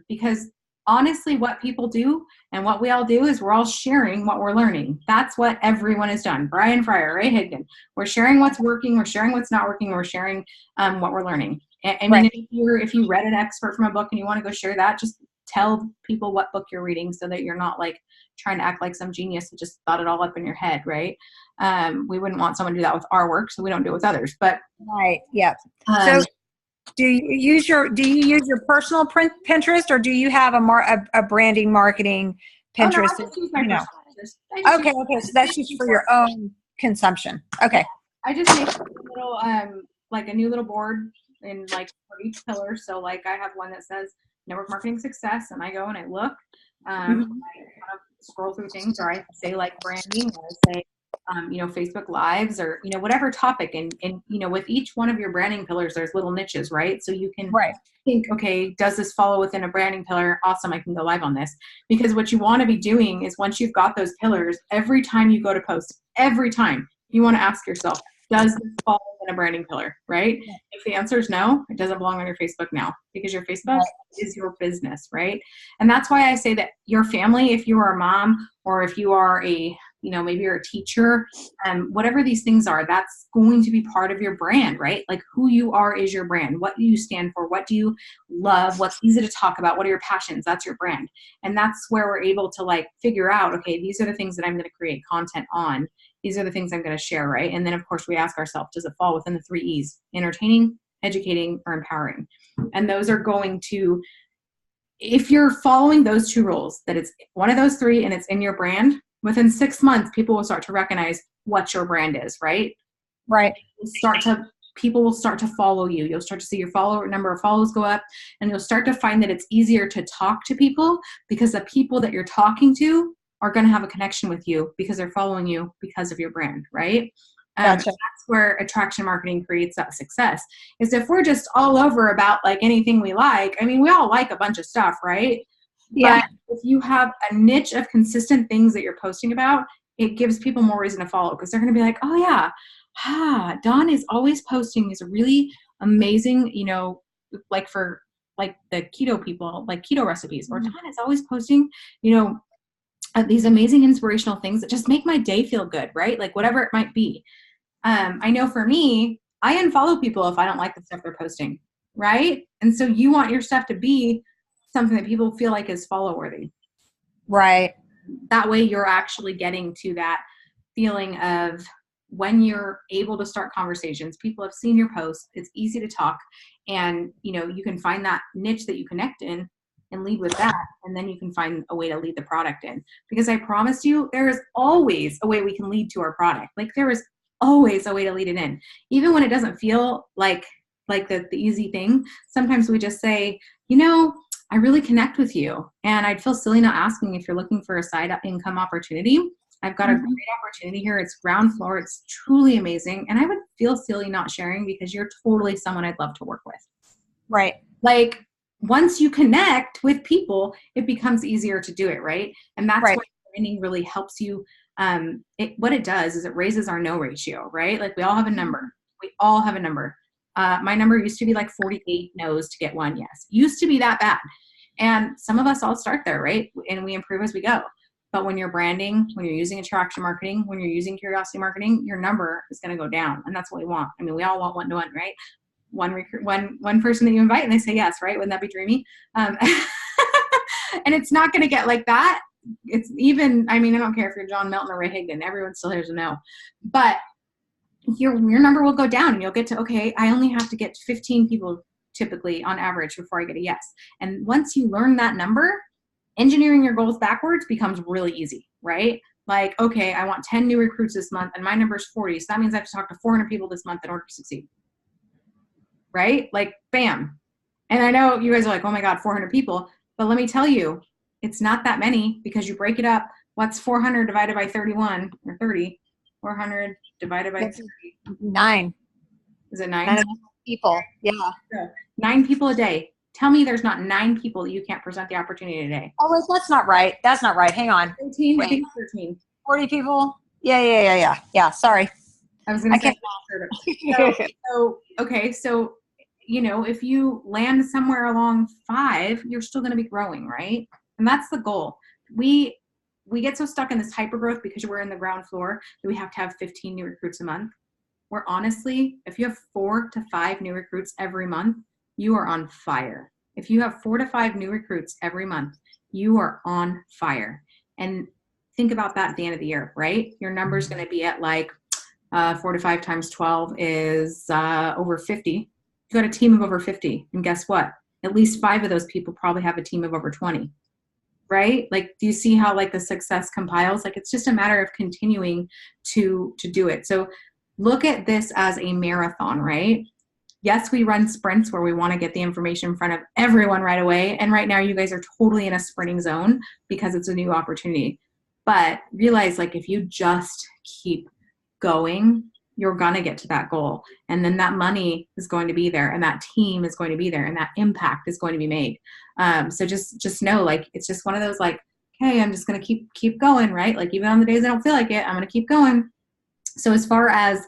Because honestly, what people do and what we all do is we're all sharing what we're learning. That's what everyone has done. Brian Fryer, Ray Higdon. We're sharing what's working. We're sharing what's not working. We're sharing what we're learning. I mean, Right. if you read an expert from a book and you want to go share that, just tell people what book you're reading so that you're not like trying to act like some genius who just thought it all up in your head, right? We wouldn't want someone to do that with our work, so we don't do it with others. But Right. Yeah. um, So do you use your personal Pinterest, or do you have a branding marketing oh, no, Pinterest? I just use my You know. personal Pinterest. I just Okay. use- Okay. So that's just for your own consumption. Okay. I just make a little like a new little board in like for each pillar. So like I have one that says network marketing success, and I go and I look. I kind of scroll through things, or I say like branding, or I say you know, Facebook Lives, or you know, whatever topic. And you know, with each one of your branding pillars, there's little niches, right? So you can Right. think, okay, does this follow within a branding pillar? Awesome, I can go live on this. Because what you want to be doing is once you've got those pillars, every time you go to post, every time you want to ask yourself, does this fall within a branding pillar, right? Yeah. If the answer is no, it doesn't belong on your Facebook now, because your Facebook is your business, right? And that's why I say that your family, if you are a mom, or if you are a, you know, maybe you're a teacher, whatever these things are, that's going to be part of your brand, right? Like who you are is your brand. What do you stand for? What do you love? What's easy to talk about? What are your passions? That's your brand. And that's where we're able to like figure out, okay, these are the things that I'm going to create content on. These are the things I'm going to share, right? And then of course we ask ourselves, does it fall within the 3 E's? Entertaining, educating, or empowering? And those are going to, if you're following those 2 rules, that it's one of those 3 and it's in your brand, within 6 months, people will start to recognize what your brand is, right? Right. People will start to follow you. You'll start to see your number of follows go up, and you'll start to find that it's easier to talk to people because the people that you're talking to are going to have a connection with you because they're following you because of your brand, right? Gotcha. That's where attraction marketing creates that success. Is if we're just all over about like anything we like, I mean, we all like a bunch of stuff, right? Yeah. But if you have a niche of consistent things that you're posting about, it gives people more reason to follow, because they're going to be like, oh yeah, Dawn is always posting these really amazing, you know, like for like the keto people, like keto recipes, or Dawn is always posting, you know, these amazing inspirational things that just make my day feel good, right? Like whatever it might be. I know for me, I unfollow people if I don't like the stuff they're posting, right? And so you want your stuff to be something that people feel like is follow worthy. Right. That way you're actually getting to that feeling of when you're able to start conversations, people have seen your posts, it's easy to talk, and you can find that niche that you connect in and lead with that, and then you can find a way to lead the product in. Because I promise you, there is always a way we can lead to our product. Like there is always a way to lead it in, even when it doesn't feel like the easy thing. Sometimes we just say, I really connect with you, and I'd feel silly not asking if you're looking for a side income opportunity. I've got a great opportunity here. It's ground floor. It's truly amazing. And I would feel silly not sharing because you're totally someone I'd love to work with. Right. Like once you connect with people, it becomes easier to do it, right? And that's Right. what training really helps you. What it does is it raises our no ratio, right? Like we all have a number. We all have a number. My number used to be like 48 no's to get 1 yes. Used to be that bad. And some of us all start there, right? And we improve as we go. But when you're branding, when you're using attraction marketing, when you're using curiosity marketing, your number is going to go down. And that's what we want. I mean, we all want one-to-one, right? One person that you invite and they say yes, right? Wouldn't that be dreamy? And it's not going to get like that. It's even, I don't care if you're John Milton or Ray Higdon, everyone still hears a no. But your number will go down and you'll get to, okay, I only have to get 15 people typically on average before I get a yes. And once you learn that number, engineering your goals backwards becomes really easy, right? Like, okay, I want 10 new recruits this month and my number is 40. So that means I have to talk to 400 people this month in order to succeed, right? Like, bam. And I know you guys are like, oh my God, 400 people. But let me tell you, it's not that many because you break it up. What's 400 divided by 31 or 30? 400 divided by 30. 9. Is it 9? 9 people. Yeah. 9 people a day. Tell me there's not 9 people that you can't present the opportunity today. Oh, wait, that's not right. That's not right. Hang on. 13? Wait. I think 13. 40 people? Yeah. Sorry. I was going to say. Okay. So, if you land somewhere along 5, you're still going to be growing, right? And that's the goal. We get so stuck in this hyper growth because we're in the ground floor that we have to have 15 new recruits a month. Where honestly, if you have 4 to 5 new recruits every month, you are on fire. If you have 4 to 5 new recruits every month, you are on fire. And think about that at the end of the year, right? Your number is going to be at like 4 to 5 times 12 is over 50. You got a team of over 50. And guess what? At least 5 of those people probably have a team of over 20, right? Like, do you see how like the success compiles? Like, it's just a matter of continuing to do it. So look at this as a marathon, right? Yes, we run sprints where we want to get the information in front of everyone right away. And right now you guys are totally in a sprinting zone because it's a new opportunity. But realize, like, if you just keep going, you're going to get to that goal. And then that money is going to be there and that team is going to be there and that impact is going to be made. So just know, like, it's just one of those, like, hey, I'm just going to keep going, right? Like, even on the days I don't feel like it, I'm going to keep going. So as far as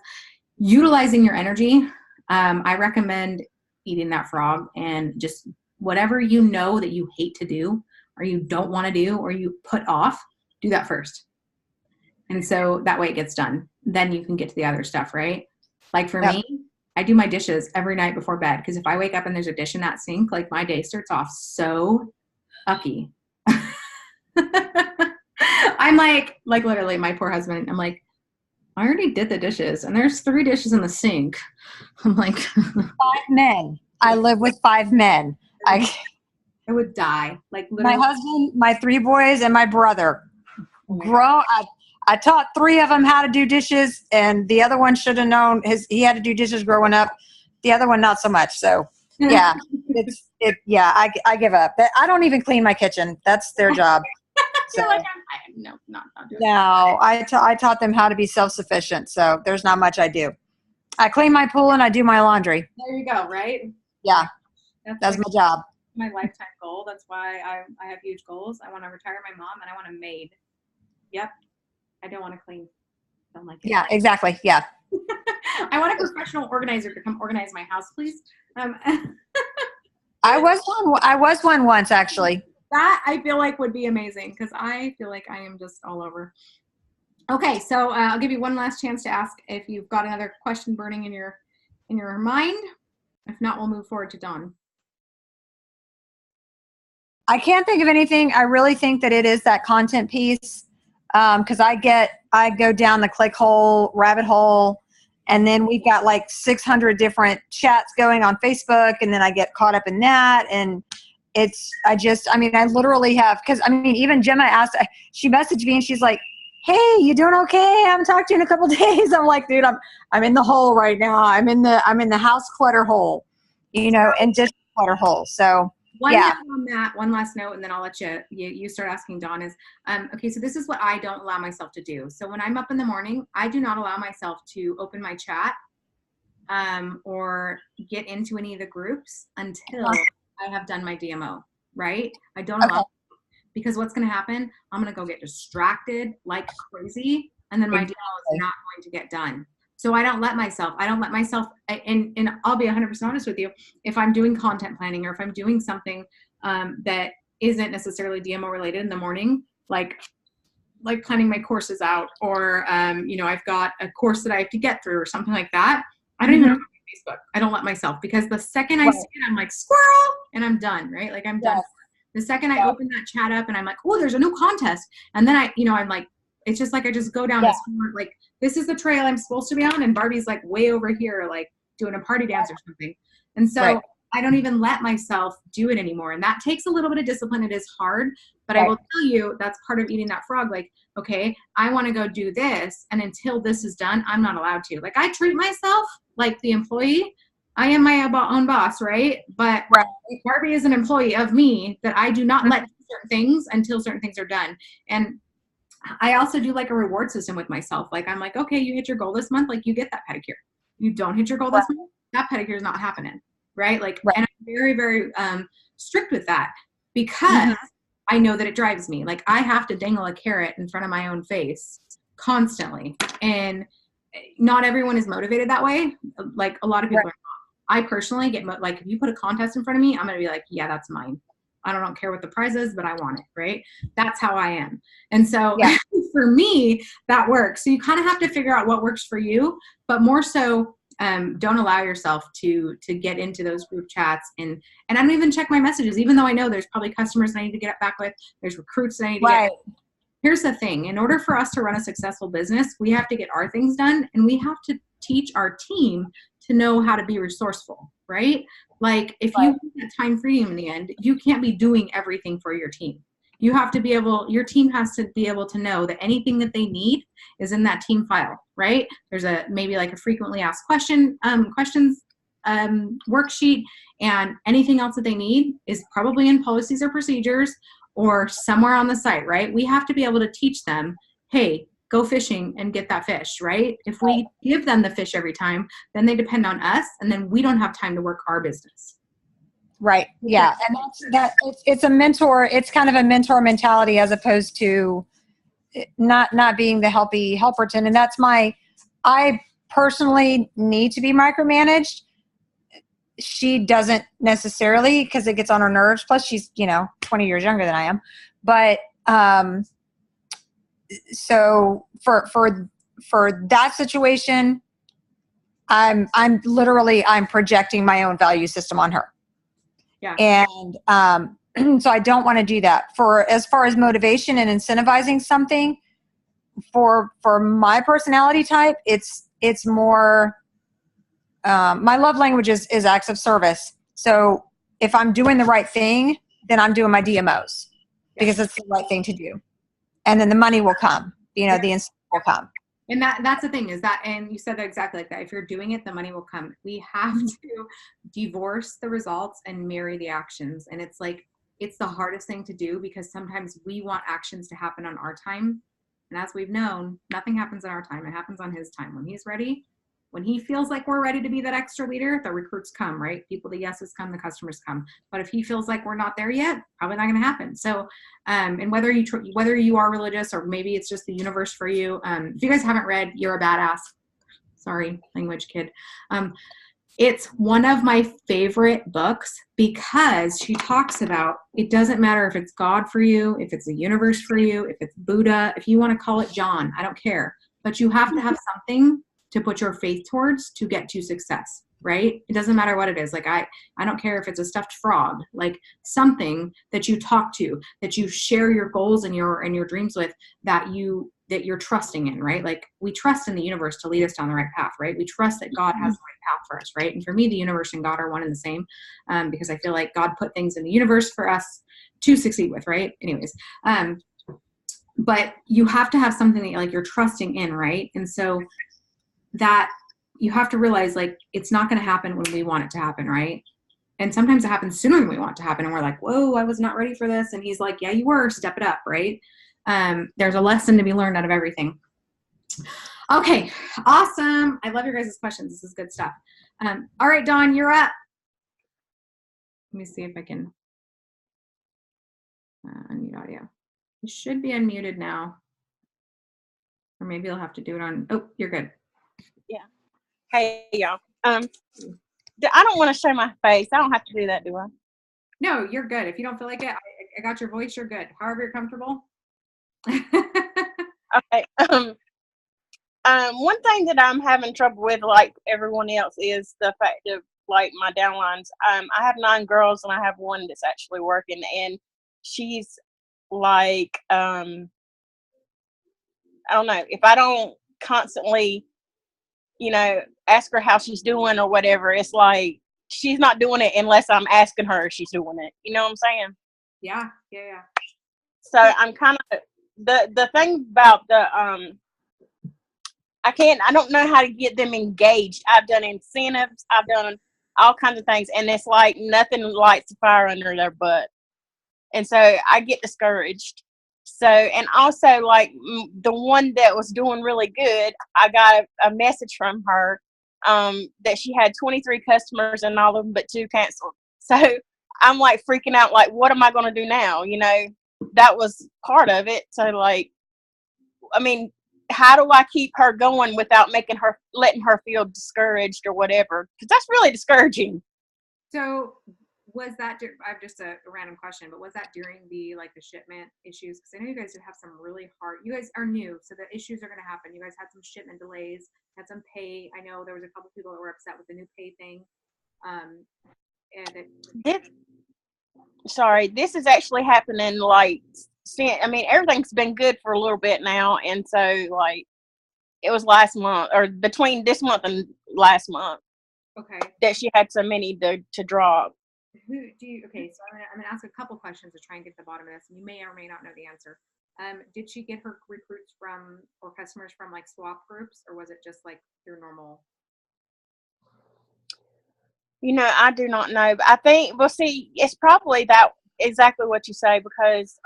utilizing your energy, I recommend eating that frog and just whatever you know that you hate to do or you don't want to do or you put off, do that first. And so that way it gets done. Then you can get to the other stuff, right? Like for me, I do my dishes every night before bed because if I wake up and there's a dish in that sink, like my day starts off so ucky. I'm like literally my poor husband, I'm like, I already did the dishes and there's 3 dishes in the sink. I'm like 5 men. I live with 5 men. I would die. Like literally. My husband, my 3 boys, and my brother. I taught 3 of them how to do dishes, and the other one should have known he had to do dishes growing up. The other one, not so much. So yeah, I give up. I don't even clean my kitchen. That's their job. So, You're like, no, not doing no, I taught them how to be self-sufficient. So there's not much I do. I clean my pool and I do my laundry. There you go, right? Yeah, like that's my job. my lifetime goal. That's why I have huge goals. I want to retire my mom and I want a maid. Yep. I don't want to clean. Don't like it. Yeah, exactly. Yeah. I want a professional organizer to come organize my house, please. I was one once, actually. That I feel like would be amazing because I feel like I am just all over. Okay, so I'll give you one last chance to ask if you've got another question burning in your mind. If not, we'll move forward to Dawn. I can't think of anything. I really think that it is that content piece. Cause I go down the click hole, rabbit hole, and then we've got like 600 different chats going on Facebook. And then I get caught up in that. And I literally have, cause I mean, even Gemma she messaged me and she's like, hey, you doing okay? I haven't talked to you in a couple days. I'm like, dude, I'm in the hole right now. I'm in the house clutter hole, and dish clutter hole. So One yeah. note on that, one last note, and then I'll let you start asking Dawn is, okay, so this is what I don't allow myself to do. So when I'm up in the morning, I do not allow myself to open my chat or get into any of the groups until I have done my DMO, right? I don't allow because what's going to happen, I'm going to go get distracted like crazy, and then my DMO is not going to get done. So I don't let myself, and I'll be 100% honest with you, if I'm doing content planning or if I'm doing something that isn't necessarily DMO related in the morning, like planning my courses out, or, I've got a course that I have to get through or something like that, I don't even open Facebook. I don't let myself, because the second I see it, I'm like, squirrel, and I'm done, right? Like I'm done. The second I open that chat up and I'm like, oh, there's a new contest. And then I'm like, it's just like I just go down this like, this is the trail I'm supposed to be on, and Barbie's like way over here, like doing a party dance or something. And so I don't even let myself do it anymore. And that takes a little bit of discipline. It is hard, but I will tell you that's part of eating that frog. Like, okay, I want to go do this, and until this is done, I'm not allowed to. Like, I treat myself like the employee. I am my own boss, right? But Barbie is an employee of me, that I do not let certain things until certain things are done. And I also do like a reward system with myself. Like, I'm like, okay, you hit your goal this month, like you get that pedicure. You don't hit your goal this month, that pedicure is not happening, right? Like, and I'm very, very strict with that, because I know that it drives me. Like, I have to dangle a carrot in front of my own face constantly. And not everyone is motivated that way. Like, a lot of people are not. I personally get, like, if you put a contest in front of me, I'm going to be like, yeah, that's mine. I don't care what the prize is, but I want it, right? That's how I am. And so for me, that works. So you kind of have to figure out what works for you, but more so, don't allow yourself to get into those group chats. And I don't even check my messages, even though I know there's probably customers I need to get back with. There's recruits I need to get. Here's the thing. In order for us to run a successful business, we have to get our things done, and we have to teach our team to know how to be resourceful, right? Like, if you get time freedom in the end, you can't be doing everything for your team. You have to be able, your team has to be able to know that anything that they need is in that team file, right? There's maybe like a frequently asked questions worksheet, and anything else that they need is probably in policies or procedures or somewhere on the site, right? We have to be able to teach them, hey, go fishing and get that fish, right? If we give them the fish every time, then they depend on us, and then we don't have time to work our business. Right. Yeah. And it's a mentor. It's kind of a mentor mentality, as opposed to not being the helperton. And that's I personally need to be micromanaged. She doesn't necessarily, because it gets on her nerves. Plus she's, 20 years younger than I am. But, so for that situation, I'm projecting my own value system on her. Yeah. And so I don't want to do that. As far as motivation and incentivizing something, for my personality type, it's more, my love language is acts of service. So if I'm doing the right thing, then I'm doing my DMOs because it's the right thing to do. And then the money will come, the incentive will come. And that's the thing, is that, and you said that exactly like that. If you're doing it, the money will come. We have to divorce the results and marry the actions. And it's like, it's the hardest thing to do, because sometimes we want actions to happen on our time. And as we've known, nothing happens on our time. It happens on his time. When he's ready, when he feels like we're ready to be that extra leader, the recruits come, right? The yeses come, the customers come. But if he feels like we're not there yet, probably not going to happen. So, and whether you are religious, or maybe it's just the universe for you. If you guys haven't read You're a Badass, sorry, language kid. It's one of my favorite books, because she talks about, it doesn't matter if it's God for you, if it's the universe for you, if it's Buddha, if you want to call it John, I don't care. But you have to have something to put your faith towards to get to success, right? It doesn't matter what it is. Like I don't care if it's a stuffed frog, like something that you talk to, that you share your goals and your dreams with, that you're trusting in, right? Like we trust in the universe to lead us down the right path, right? We trust that God has the right path for us, right? And for me, the universe and God are one and the same, because I feel like God put things in the universe for us to succeed with, right? Anyways, but you have to have something that like you're trusting in, right? And so that you have to realize like it's not going to happen when we want it to happen, right? And sometimes it happens sooner than we want it to happen, and we're like, whoa, I was not ready for this. And he's like, yeah, you were. Step it up, right? There's a lesson to be learned out of everything. Okay, awesome. I love your guys' questions. This is good stuff. All right, Dawn, you're up. Let me see if I can unmute audio. You should be unmuted now. Or maybe I'll have to do it on, oh, you're good. Yeah. Hey, y'all. I don't want to show my face. I don't have to do that, do I? No, you're good. If you don't feel like it, I got your voice, you're good. However you're comfortable. Okay. One thing that I'm having trouble with, like everyone else, is the fact of like my downlines. I have 9 girls and I have one that's actually working, and she's like, I don't know, if I don't constantly, ask her how she's doing or whatever, it's like she's not doing it unless I'm asking her if she's doing it. You know what I'm saying? Yeah. So I'm kind of the thing about the I don't know how to get them engaged. I've done incentives, I've done all kinds of things, and it's like nothing lights a fire under their butt. And so I get discouraged. So, and also like the one that was doing really good, I got a message from her that she had 23 customers and all of them but 2 canceled. So I'm like freaking out, like, what am I going to do now? That was part of it. So like, I mean, how do I keep her going without letting her feel discouraged or whatever? Because that's really discouraging. So was that, I've just a random question, but was that during the shipment issues? Because I know you guys did have some really hard, you guys are new, so the issues are going to happen. You guys had some shipment delays, had some pay. I know there was a couple people that were upset with the new pay thing. This is actually happening everything's been good for a little bit now, and so like it was last month or between this month and last month. Okay. That she had so many to drop. Okay, so I'm gonna ask a couple questions to try and get to the bottom of this, and you may or may not know the answer. Did she get her recruits or customers from like swap groups, or was it just like your normal? I do not know, but I think we'll see. It's probably that exactly what you say, because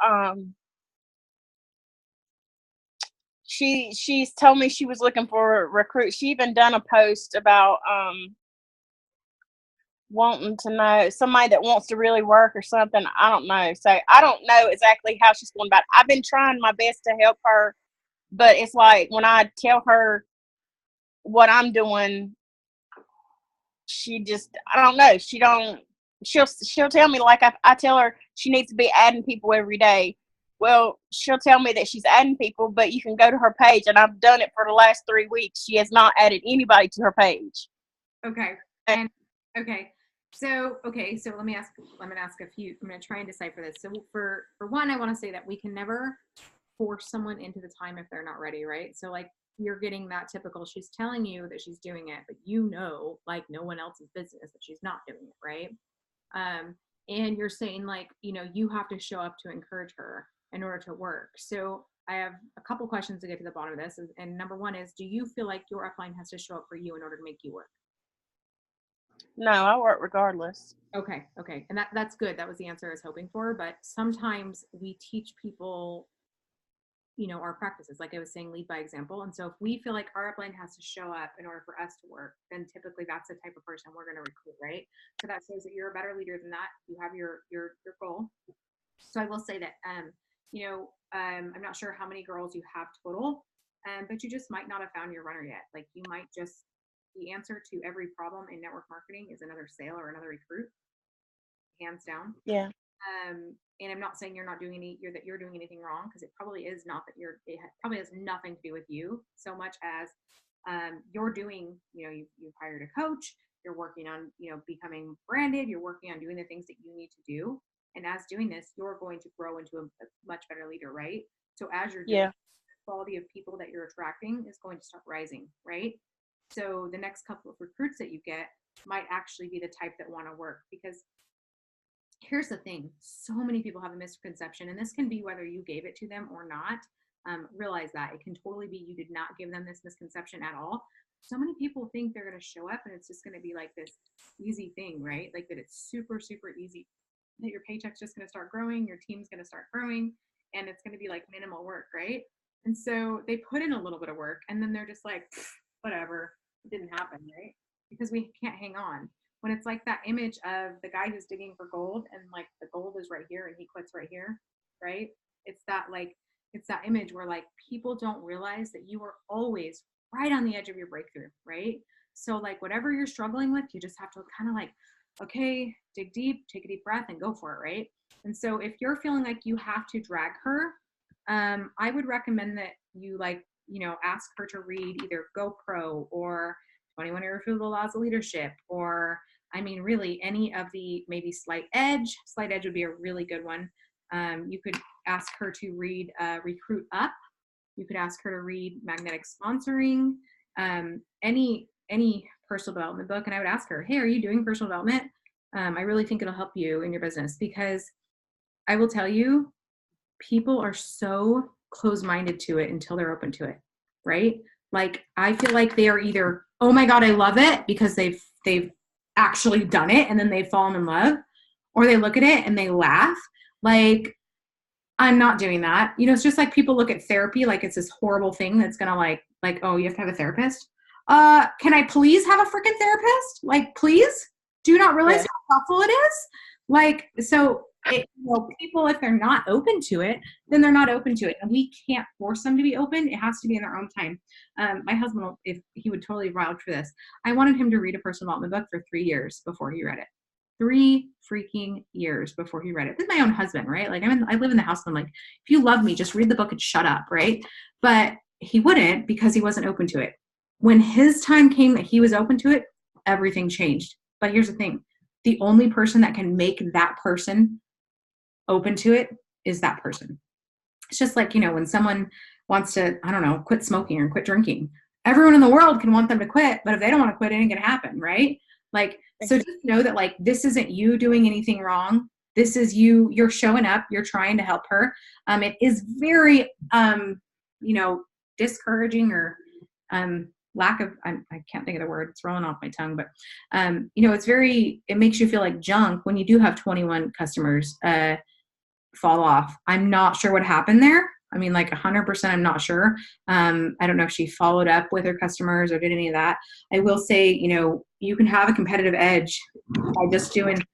she's told me she was looking for recruits. She even done a post about wanting to know somebody that wants to really work or something. I don't know. So I don't know exactly how she's going about it. I've been trying my best to help her, but it's like when I tell her what I'm doing, she just, I don't know. She'll tell me, like I tell her she needs to be adding people every day. Well, she'll tell me that she's adding people, but you can go to her page, and I've done it for the last 3 weeks. She has not added anybody to her page. Okay. And okay. So let me ask, I'm going to ask a few, I'm going to try and decipher this. So for one, I want to say that we can never force someone into the time if they're not ready, right? So like you're getting that typical, she's telling you that she's doing it, but like no one else's business that she's not doing it, right? And you're saying like, you have to show up to encourage her in order to work. So I have a couple questions to get to the bottom of this. And number one is, do you feel like your upline has to show up for you in order to make you work? No, I work regardless. Okay. And that's good. That was the answer I was hoping for. But sometimes we teach people, our practices. Like I was saying, lead by example. And so if we feel like our upline has to show up in order for us to work, then typically that's the type of person we're going to recruit, right? So that shows that you're a better leader than that. You have your goal. So I will say that, I'm not sure how many girls you have total, but you just might not have found your runner yet. Like you might just, the answer to every problem in network marketing is another sale or another recruit, hands down. Yeah. And I'm not saying you're doing anything wrong, because it probably is not that it probably has nothing to do with you so much as you're doing, you've hired a coach, you're working on, becoming branded, you're working on doing the things that you need to do. And as doing this, you're going to grow into a much better leader, right? So as you're doing, Yeah. the quality of people that you're attracting is going to start rising, right? So the next couple of recruits that you get might actually be the type that want to work, because here's the thing. So many people have a misconception, and this can be whether you gave it to them or not. Realize that it can totally be you did not give them this misconception at all. So many people think they're going to show up and it's just going to be like this easy thing, right? Like that it's super, super easy, that your paycheck's just going to start growing, your team's going to start growing, and it's going to be like minimal work, right? And so they put in a little bit of work and then they're just like, whatever, it didn't happen, right? Because we can't hang on. When it's like that image of the guy who's digging for gold and like the gold is right here and he quits right here, right? It's that image where like people don't realize that you are always right on the edge of your breakthrough, right? So like whatever you're struggling with, you just have to kind of like, okay, dig deep, take a deep breath and go for it, right? And so if you're feeling like you have to drag her, I would recommend that you ask her to read either GoPro or 21 Irrefutable Laws of Leadership, or really any of the, maybe Slight Edge. Slight Edge would be a really good one. You could ask her to read Recruit Up. You could ask her to read Magnetic Sponsoring, any personal development book. And I would ask her, hey, are you doing personal development? I really think it'll help you in your business, because I will tell you, people are so close-minded to it until they're open to it, right? Like I feel like they are either, oh my God, I love it, because they've actually done it and then they've fallen in love, or they look at it and they laugh. Like, I'm not doing that. It's just like people look at therapy like it's this horrible thing that's gonna like, oh, you have to have a therapist. Can I please have a freaking therapist? Like, please? Do you not realize how helpful it is? Like, so people, if they're not open to it, then they're not open to it. And we can't force them to be open. It has to be in their own time. My husband, if he would totally vouch for this, I wanted him to read a personal development book for 3 years before he read it. 3 freaking years before he read it. With my own husband, right? Like I live in the house and I'm like, if you love me, just read the book and shut up, right? But he wouldn't, because he wasn't open to it. When his time came that he was open to it, everything changed. But here's the thing. The only person that can make that person open to it is that person. It's just like, when someone wants to, I don't know, quit smoking or quit drinking. Everyone in the world can want them to quit, but if they don't want to quit, it ain't gonna happen, right? Like, so just know that like, this isn't you doing anything wrong. This is you're showing up, you're trying to help her. It is very, discouraging or, lack of, I can't think of the word, it's rolling off my tongue, but, it makes you feel like junk when you do have 21 customers, fall off. I'm not sure what happened there. Like 100%, I'm not sure. I don't know if she followed up with her customers or did any of that. I will say, you can have a competitive edge by just go to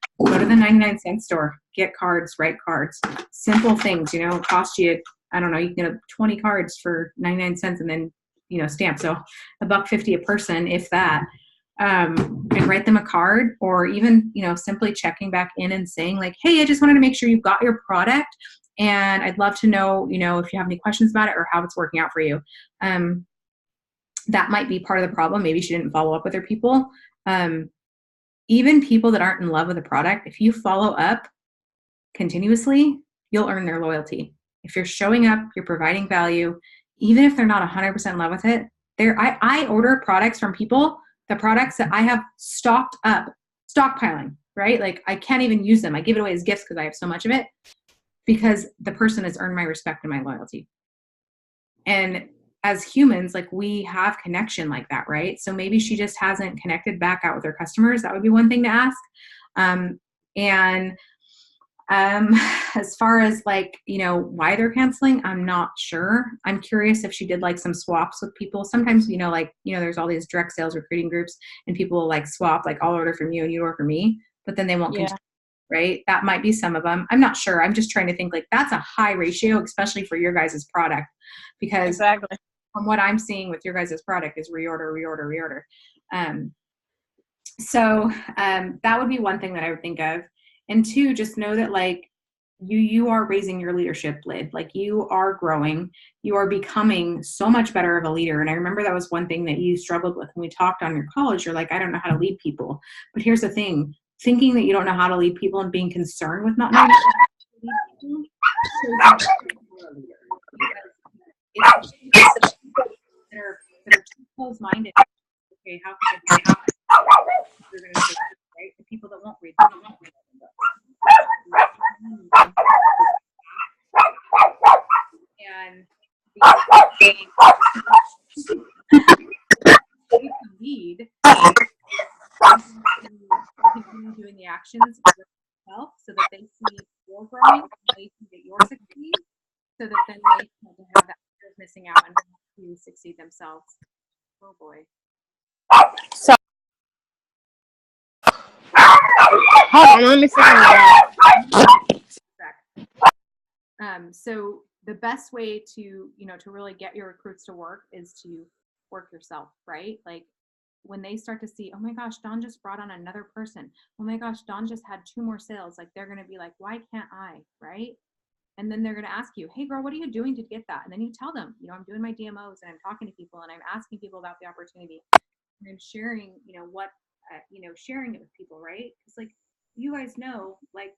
the 99-cent store, get cards, write cards, simple things, cost you, I don't know, you can get 20 cards for 99 cents and then, stamp. So $1.50 a person, if that, and write them a card, or even, simply checking back in and saying like, hey, I just wanted to make sure you've got your product. And I'd love to know, if you have any questions about it or how it's working out for you. That might be part of the problem. Maybe she didn't follow up with her people. Even people that aren't in love with the product, if you follow up continuously, you'll earn their loyalty. If you're showing up, you're providing value, even if they're not 100% in love with it. I order products from people, the products that I have stockpiling, right? Like I can't even use them. I give it away as gifts because I have so much of it, because the person has earned my respect and my loyalty. And as humans, like we have connection like that, right? So maybe she just hasn't connected back out with her customers. That would be one thing to ask. As far as like, why they're canceling, I'm not sure. I'm curious if she did like some swaps with people. Sometimes, there's all these direct sales recruiting groups and people will like swap, like I'll order from you and you order from me, but then they won't continue. Right? That might be some of them. I'm not sure. I'm just trying to think like that's a high ratio, especially for your guys' product, because exactly. From what I'm seeing with your guys' product is reorder. So that would be one thing that I would think of. And two, just know that like you are raising your leadership lid. Like, you are growing, you are becoming so much better of a leader. And I remember that was one thing that you struggled with when we talked on your college. You're like, I don't know how to lead people. But here's the thing, thinking that you don't know how to lead people and being concerned with not knowing how to lead people shows you you're a leader. Because it's the people that are too closed-minded. Okay, how can I do that? They're going to say, right? The people that won't read, them won't read them. And the lead, continue doing the actions yourself so that they see you're growing, they see that you're succeeding, so that then they start to have that fear of missing out and to succeed themselves. Oh boy. So, hold on, let me see that. So the best way to, to really get your recruits to work is to work yourself, right? Like, when they start to see, oh my gosh, Dawn just brought on another person. Oh my gosh, Dawn just had 2 more sales. Like, they're going to be like, why can't I? Right? And then they're going to ask you, hey girl, what are you doing to get that? And then you tell them, I'm doing my DMOs and I'm talking to people and I'm asking people about the opportunity and I'm sharing, sharing it with people, right? Because like, you guys know, like,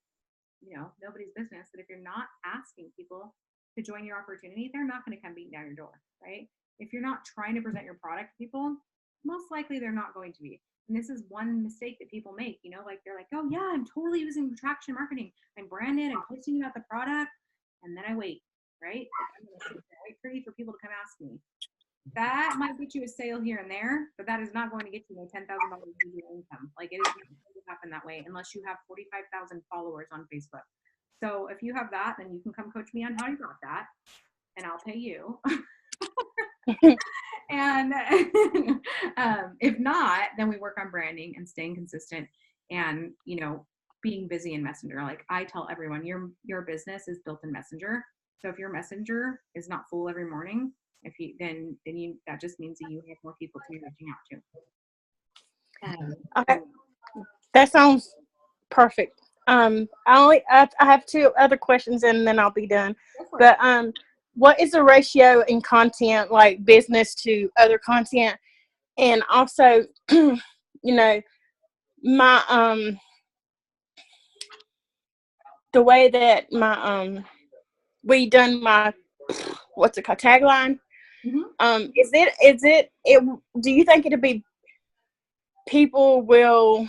nobody's business that if you're not asking people to join your opportunity, they're not going to come beating down your door, right? If you're not trying to present your product to people, most likely they're not going to be. And this is one mistake that people make, like, they're like, oh yeah, I'm totally using traction marketing. I'm branded, I'm posting about the product. And then I wait, right? I'm going to sit there, wait for people to come ask me. That might get you a sale here and there, but that is not going to get you $10,000 income. Like, it is not going to happen that way unless you have 45,000 followers on Facebook. So if you have that, then you can come coach me on how you got that, and I'll pay you. And if not, then we work on branding and staying consistent and, being busy in Messenger. Like, I tell everyone, your business is built in Messenger. So if your Messenger is not full every morning, then that just means that you have more people to be reaching out to. Okay, that sounds perfect. I have 2 other questions and then I'll be done. But what is the ratio in content, like business to other content? And also, my the way that my we done my what's it called, tagline? Mm-hmm. Do you think it'll be, people will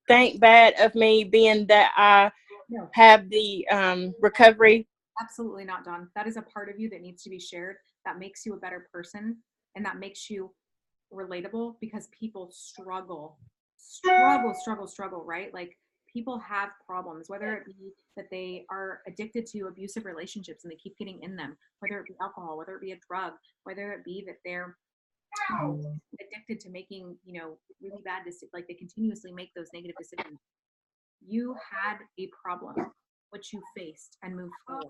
think bad of me being that I have the recovery? Absolutely not, Dawn. That is a part of you that needs to be shared. That makes you a better person, and that makes you relatable, because people struggle, right? Like, people have problems, whether it be that they are addicted to abusive relationships and they keep getting in them, whether it be alcohol, whether it be a drug, whether it be that they're addicted to making, really bad decisions, like they continuously make those negative decisions. You had a problem, which you faced and moved forward.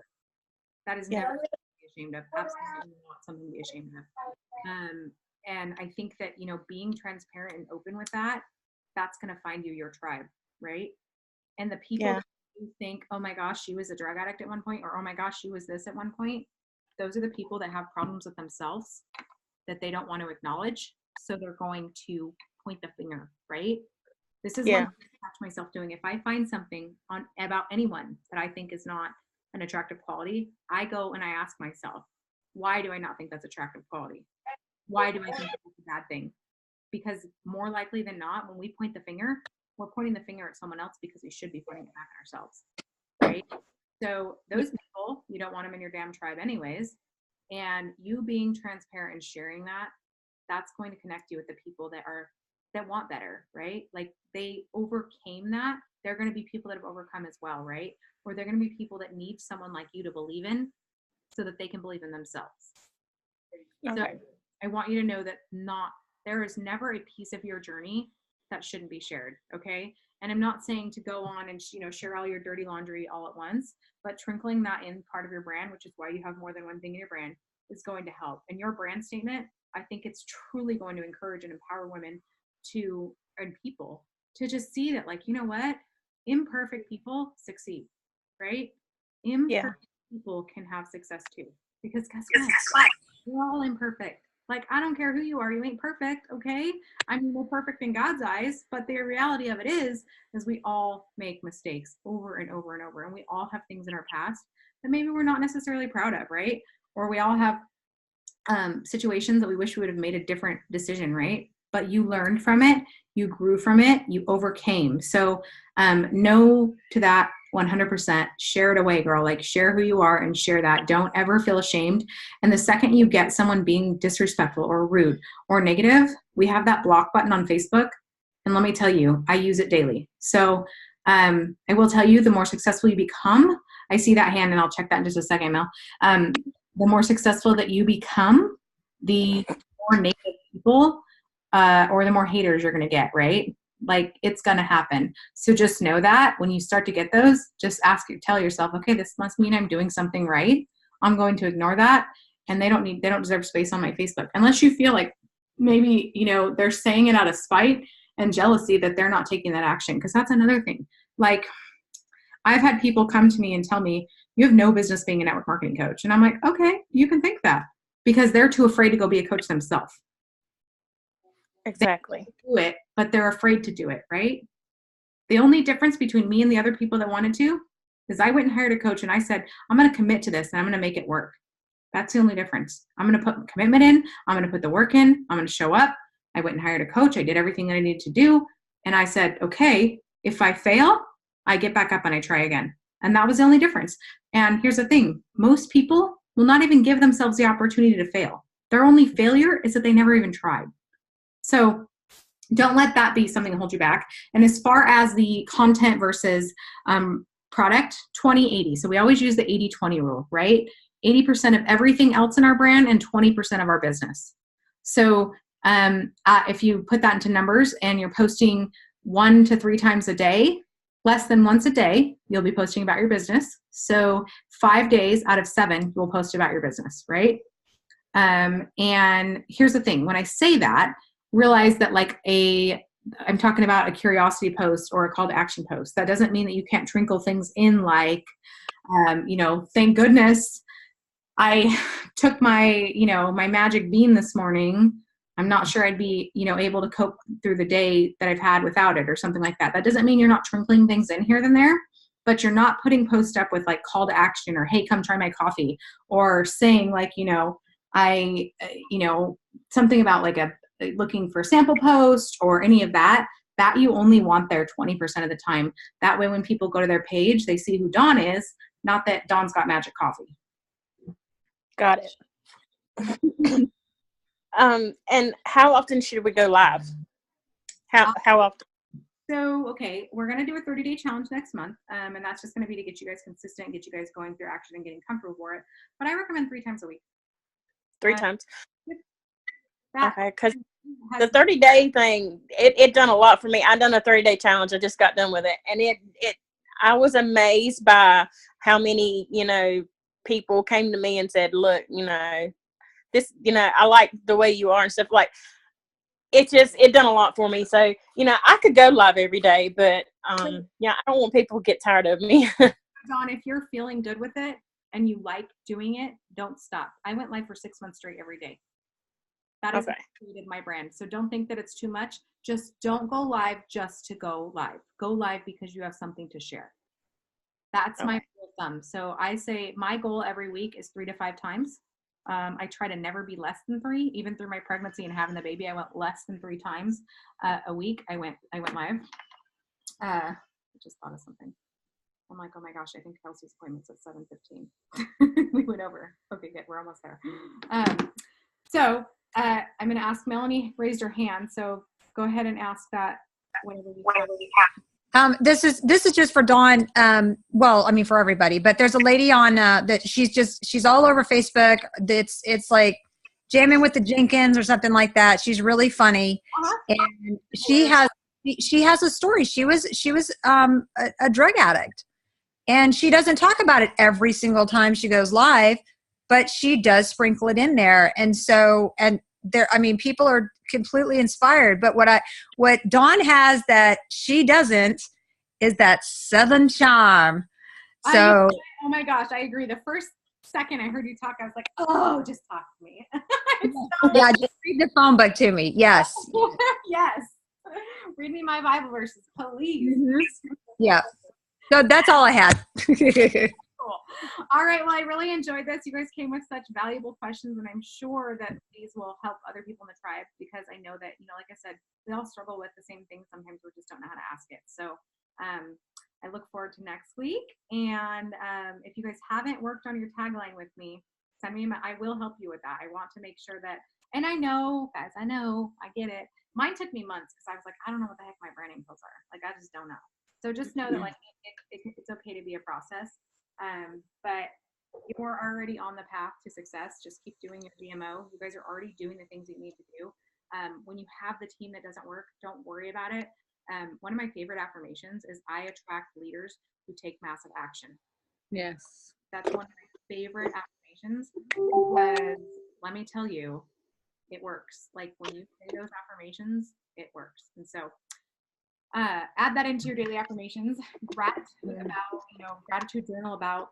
That is never something to be ashamed of. Absolutely not something to be ashamed of. And I think that, being transparent and open with that, that's going to find you your tribe, right? And the people that you think, oh my gosh, she was a drug addict at one point, or oh my gosh, she was this at one point, those are the people that have problems with themselves that they don't want to acknowledge. So they're going to point the finger, right? This is what I catch myself doing. If I find something about anyone that I think is not an attractive quality, I go and I ask myself, why do I not think that's attractive quality? Why do I think that's a bad thing? Because more likely than not, when we point the finger, we're pointing the finger at someone else because we should be pointing it back at ourselves, right? So those people, you don't want them in your damn tribe anyways. And you being transparent and sharing that, that's going to connect you with the people that want better, right? Like, they overcame that. They're going to be people that have overcome as well, right? Or they're going to be people that need someone like you to believe in so that they can believe in themselves. Okay. So I want you to know that there is never a piece of your journey that shouldn't be shared, okay? And I'm not saying to go on and share all your dirty laundry all at once, but trickling that in part of your brand, which is why you have more than one thing in your brand, is going to help. And your brand statement, I think it's truly going to encourage and empower women and people to just see that, like, you know what? Imperfect people succeed. right? Imperfect people can have success too. Because guess what? We're all imperfect. Like, I don't care who you are, you ain't perfect, okay? I mean, we're perfect in God's eyes, but the reality of it is we all make mistakes over and over and over. And we all have things in our past that maybe we're not necessarily proud of, right? Or we all have situations that we wish we would have made a different decision, right? But you learned from it, you grew from it, you overcame. So no to that 100%. Share it away, girl. Like, share who you are and share that. Don't ever feel ashamed. And the second you get someone being disrespectful or rude or negative, we have that block button on Facebook. And let me tell you, I use it daily. So I will tell you, the more successful you become, I see that hand and I'll check that in just a second, Mel. The more successful that you become, the more negative people or the more haters you're going to get, right? Like, it's going to happen. So just know that when you start to get those, just tell yourself, okay, this must mean I'm doing something right. I'm going to ignore that. And they don't deserve space on my Facebook. Unless you feel like maybe, they're saying it out of spite and jealousy that they're not taking that action. Because that's another thing. Like, I've had people come to me and tell me, you have no business being a network marketing coach. And I'm like, okay, you can think that, because they're too afraid to go be a coach themselves. Exactly. They do it, but they're afraid to do it, right? The only difference between me and the other people that wanted to is I went and hired a coach and I said, I'm going to commit to this and I'm going to make it work. That's the only difference. I'm going to put commitment in. I'm going to put the work in. I'm going to show up. I went and hired a coach. I did everything that I needed to do. And I said, okay, if I fail, I get back up and I try again. And that was the only difference. And here's the thing. Most people will not even give themselves the opportunity to fail. Their only failure is that they never even tried. So don't let that be something that holds you back. And as far as the content versus product, 20-80. So we always use the 80-20 rule, right? 80% of everything else in our brand and 20% of our business. So if you put that into numbers and you're posting 1 to 3 times a day, less than once a day, you'll be posting about your business. So 5 days out of 7, you'll post about your business, right? And here's the thing. When I say that, realize that I'm talking about a curiosity post or a call to action post. That doesn't mean that you can't trinkle things in like, thank goodness I took my, my magic bean this morning. I'm not sure I'd be, able to cope through the day that I've had without it or something like that. That doesn't mean you're not trinkling things in here and there, but you're not putting posts up with like call to action or, hey, come try my coffee, or saying like, something about like looking for a sample post or any of that you only want there 20% of the time. That way, when people go to their page, they see who Dawn is, not that Dawn's got magic coffee. Got it. And how often should we go live? How often? So, okay, we're going to do a 30-day challenge next month. And that's just going to be to get you guys consistent, get you guys going through action and getting comfortable for it. But I recommend 3 times a week. 3 times? That okay, because the 30-day thing, it done a lot for me. I done a 30-day challenge. I just got done with it. And I was amazed by how many, people came to me and said, look, this, I like the way you are and stuff. Like, it done a lot for me. So, I could go live every day, but I don't want people to get tired of me. Dawn, if you're feeling good with it and you like doing it, don't stop. I went live for 6 months straight every day. That is what created my brand. So don't think that it's too much. Just don't go live just to go live. Go live because you have something to share. That's my rule of thumb. So I say my goal every week is 3 to 5 times. I try to never be less than 3. Even through my pregnancy and having the baby, I went less than 3 times a week. I went live. I just thought of something. I'm like, oh my gosh, I think Kelsey's appointment's at 7:15. We went over. Okay, good. We're almost there. So I'm going to ask Melanie raised her hand. So go ahead and ask that whenever you have. This is just for Dawn. For everybody, but there's a lady on that she's all over Facebook. It's like Jamming with the Jenkins or something like that. She's really funny, and she has a story. She was a drug addict, and she doesn't talk about it every single time she goes live, but she does sprinkle it in there. And so, people are completely inspired. But what Dawn has that she doesn't is that Southern charm. So Oh my gosh, I agree. The first second I heard you talk, I was like, oh, just talk to me. yeah, just read the phone book to me. Yes. Yes. Read me my Bible verses, please. Yeah. So that's all I had. Cool. All right. Well, I really enjoyed this. You guys came with such valuable questions, and I'm sure that these will help other people in the tribe because I know that, like I said, we all struggle with the same thing. Sometimes we just don't know how to ask it. So I look forward to next week. And if you guys haven't worked on your tagline with me, send me. I will help you with that. I want to make sure that, and I know, guys, I get it. Mine took me months because I was like, I don't know what the heck my branding goals are. Like, I just don't know. So just know that it's okay to be a process. But you're already on the path to success. Just keep doing your DMO. You guys are already doing the things you need to do. When you have the team that doesn't work, don't worry about it. One of my favorite affirmations is I attract leaders who take massive action. Yes. That's one of my favorite affirmations because let me tell you, it works. Like when you say those affirmations, it works. And so add that into your daily affirmations. Gratitude journal about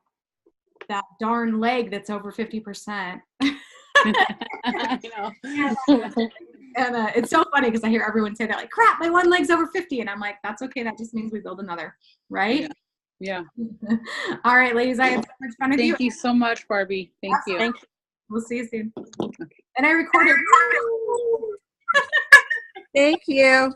that darn leg that's over 50%. I know. And it's so funny because I hear everyone say that, like, crap, my one leg's over 50. And I'm like, that's okay. That just means we build another, right? Yeah. All right, ladies, I had so much fun with you. Thank you so much, Barbie. Thank you. Thank you. We'll see you soon. Okay. And I recorded. Thank you.